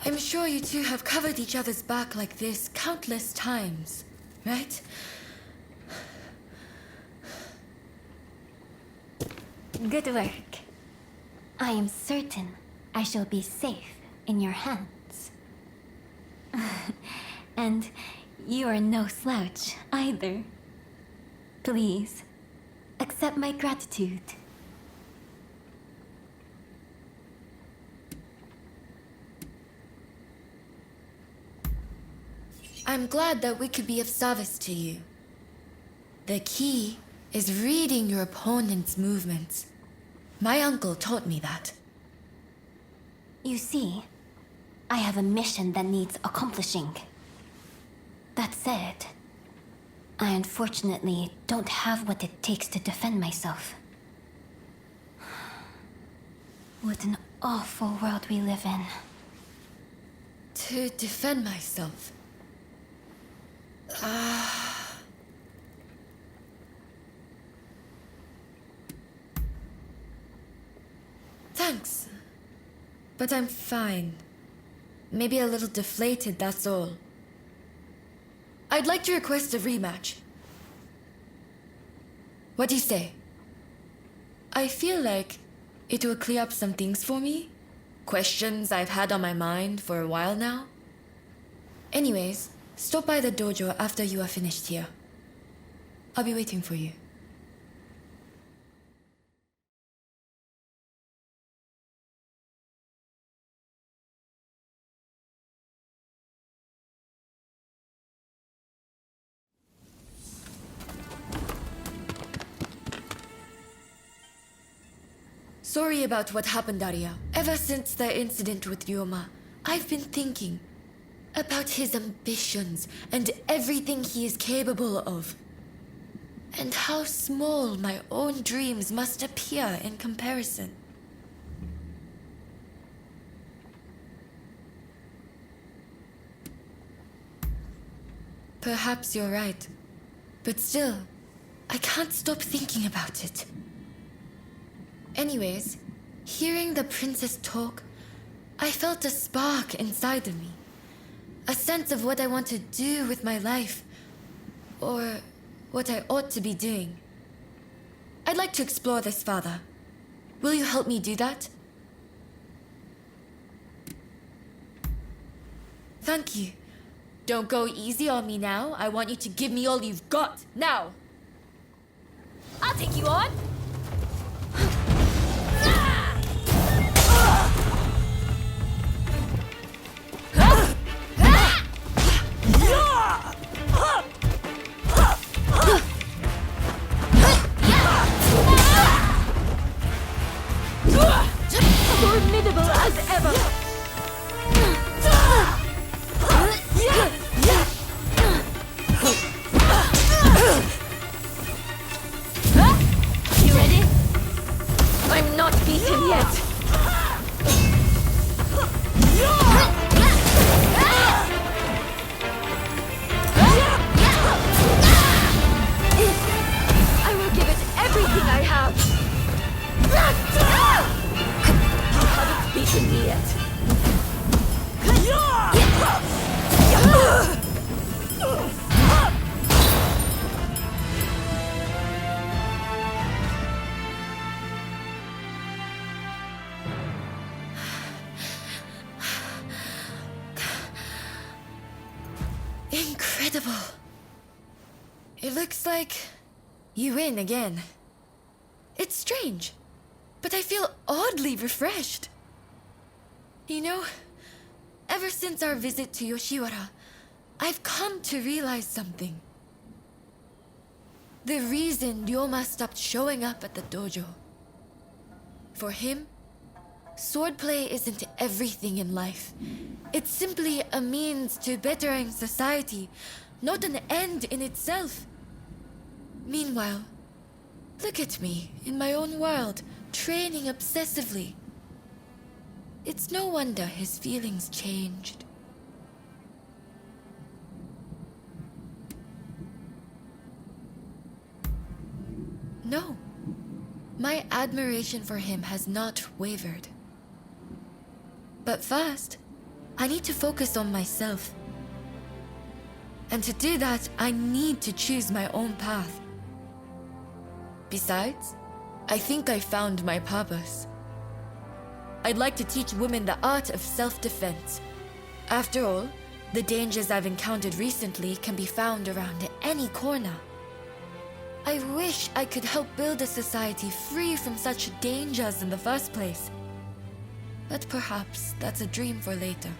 I'm sure you two have covered each other's back like this countless times, right? Good work. I am certain I shall be safe in your hands. And you are no slouch either. Please, accept my gratitude. I'm glad that we could be of service to you. The key is reading your opponent's movements. My uncle taught me that. You see, I have a mission that needs accomplishing. That said, I unfortunately don't have what it takes to defend myself. What an awful world we live in. To defend myself? Thanks. But I'm fine. Maybe a little deflated, that's all. I'd like to request a rematch. What do you say? I feel like it will clear up some things for me. Questions I've had on my mind for a while now. Anyways, stop by the dojo after you are finished here. I'll be waiting for you. Sorry about what happened, Arya. Ever since the incident with Ryoma, I've been thinking about his ambitions and everything he is capable of. And how small my own dreams must appear in comparison. Perhaps you're right. But still, I can't stop thinking about it. Anyways, hearing the princess talk, I felt a spark inside of me. A sense of what I want to do with my life. Or what I ought to be doing. I'd like to explore this further. Will you help me do that? Thank you. Don't go easy on me now. I want you to give me all you've got, now! I'll take you on! Formidable as ever! You ready? I'm not beaten yet. I will give it everything I have. You haven't beaten me yet. Incredible. It looks like you win again. It's strange, but I feel oddly refreshed. You know, ever since our visit to Yoshiwara, I've come to realize something. The reason Ryoma stopped showing up at the dojo. For him, swordplay isn't everything in life. It's simply a means to bettering society, not an end in itself. Meanwhile, look at me, in my own world, training obsessively. It's no wonder his feelings changed. No. My admiration for him has not wavered. But first, I need to focus on myself. And to do that, I need to choose my own path. Besides, I think I found my purpose. I'd like to teach women the art of self-defense. After all, the dangers I've encountered recently can be found around any corner. I wish I could help build a society free from such dangers in the first place. But perhaps that's a dream for later.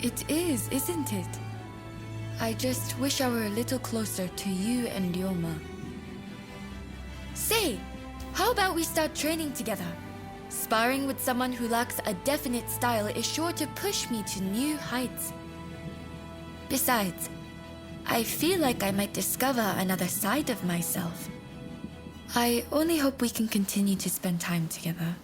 It is, isn't it? I just wish I were a little closer to you and Ryoma. Say, how about we start training together? Sparring with someone who lacks a definite style is sure to push me to new heights. Besides, I feel like I might discover another side of myself. I only hope we can continue to spend time together.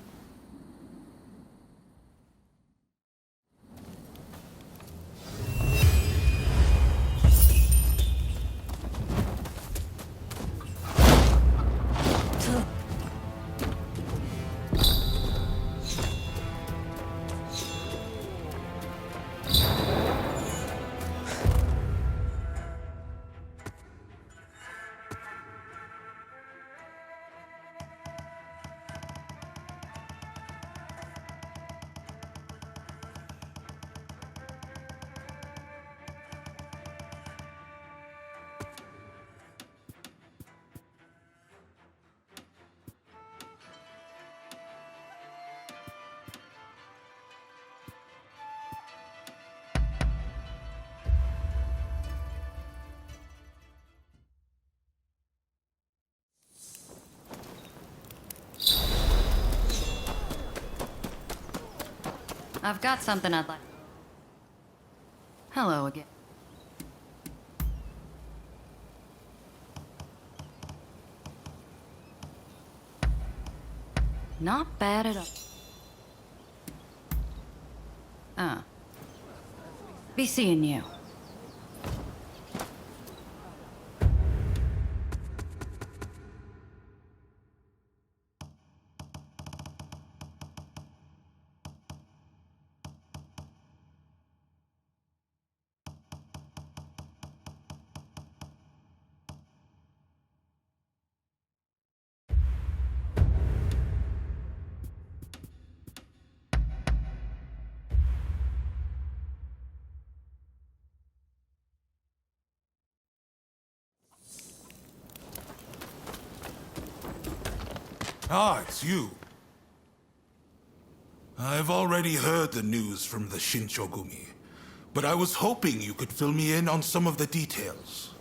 I've got something I'd like. Hello again. Not bad at all. Be seeing you. Ah, it's you. I've already heard the news from the Shinchogumi, but I was hoping you could fill me in on some of the details.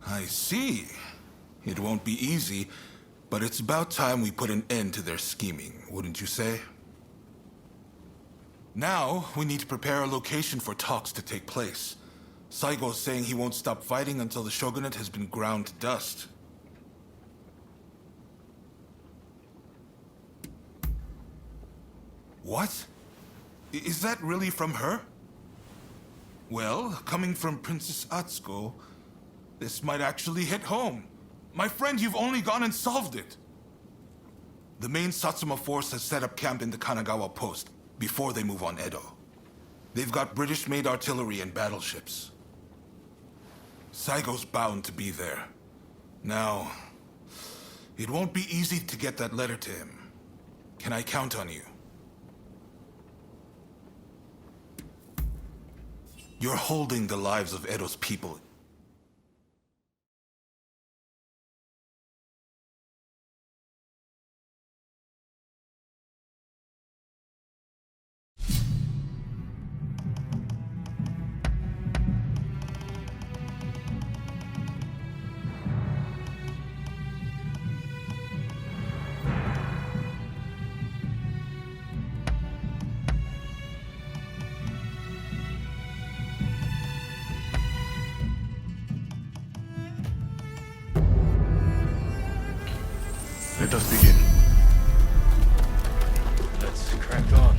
I see. It won't be easy, but it's about time we put an end to their scheming, wouldn't you say? Now, we need to prepare a location for talks to take place. Saigo's saying he won't stop fighting until the shogunate has been ground to dust. What? Is that really from her? Well, coming from Princess Atsuko, this might actually hit home. My friend, you've only gone and solved it. The main Satsuma force has set up camp in the Kanagawa post before they move on Edo. They've got British-made artillery and battleships. Saigo's bound to be there. Now, it won't be easy to get that letter to him. Can I count on you? You're holding the lives of Edo's people. Let us begin. Let's crack on.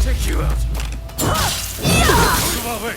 Take you out. Out of our way.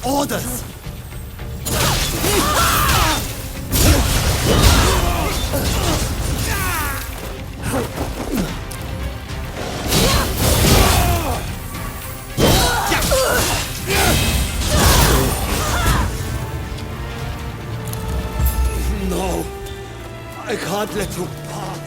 Orders! No, I can't let you pass.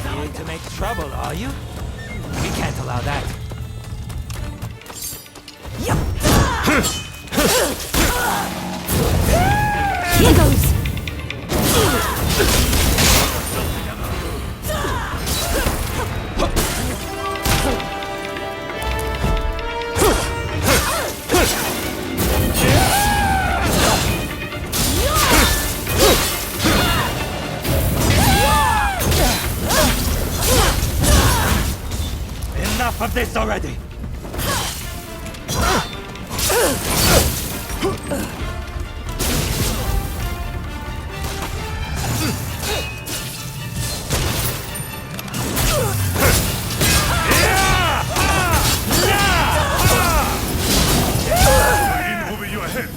Going to make trouble, are you? We can't allow that. Here goes! Enough of this already! Moving you ahead.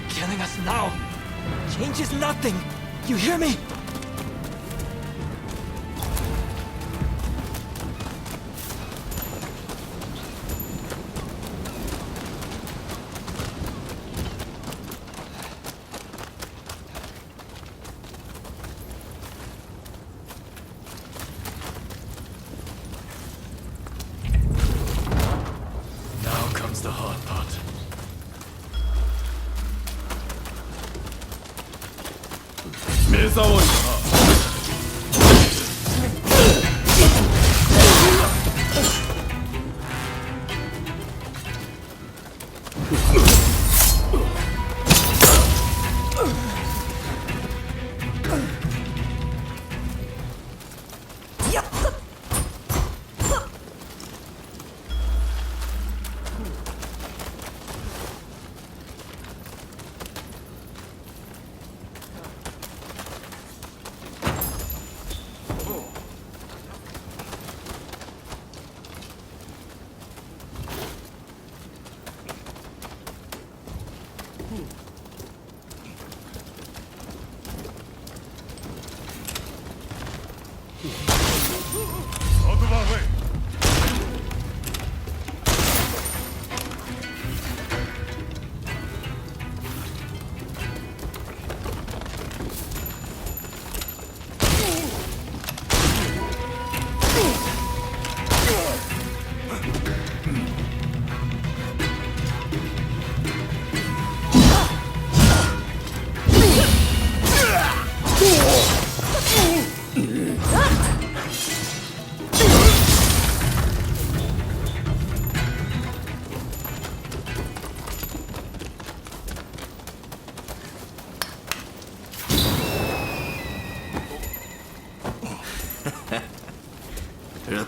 Killing us now changes nothing. You hear me? Now comes the hard part.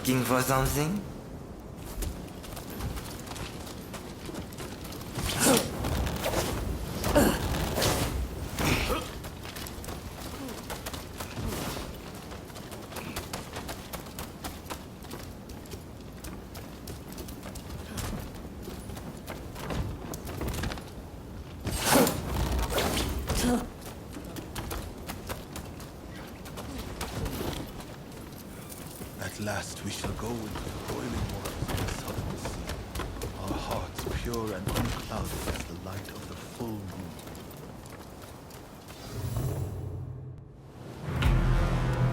Looking for something? At last we shall go into the boiling waters of the southern sea, our hearts pure and unclouded as the light of the full moon.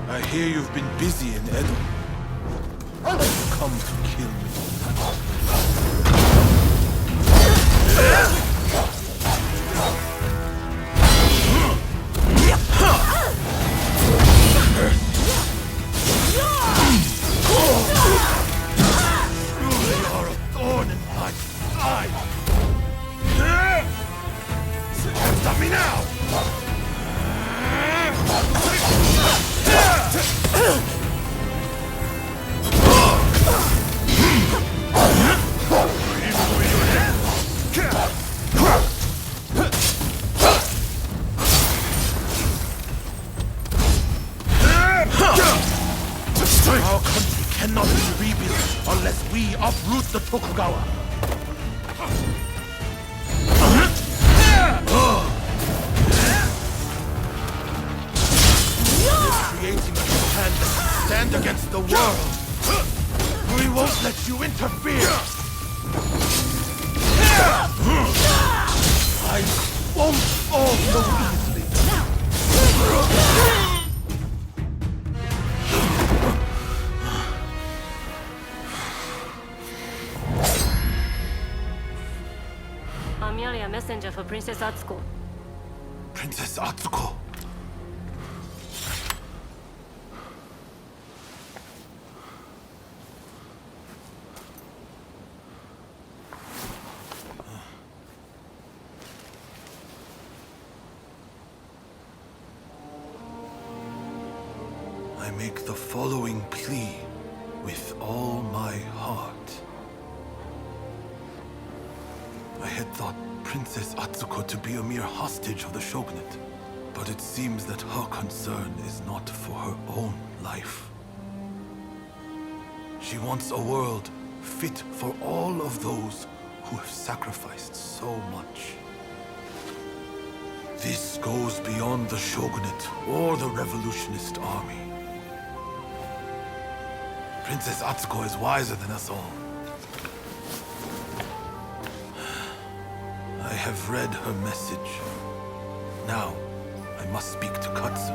I hear you've been busy in Edo. Come to kill me. Stop me now! Our country cannot be rebuilt unless we uproot the Tokugawa. Creating a Japan that can stand against the world. We won't let you interfere. I won't fall so easily. I'm merely a messenger for Princess Atsuko. Princess Atsuko. I make the following plea with all my heart. I had thought Princess Atsuko to be a mere hostage of the Shogunate, but it seems that her concern is not for her own life. She wants a world fit for all of those who have sacrificed so much. This goes beyond the Shogunate or the revolutionist army. Princess Atsuko is wiser than us all. I have read her message. Now, I must speak to Katsu.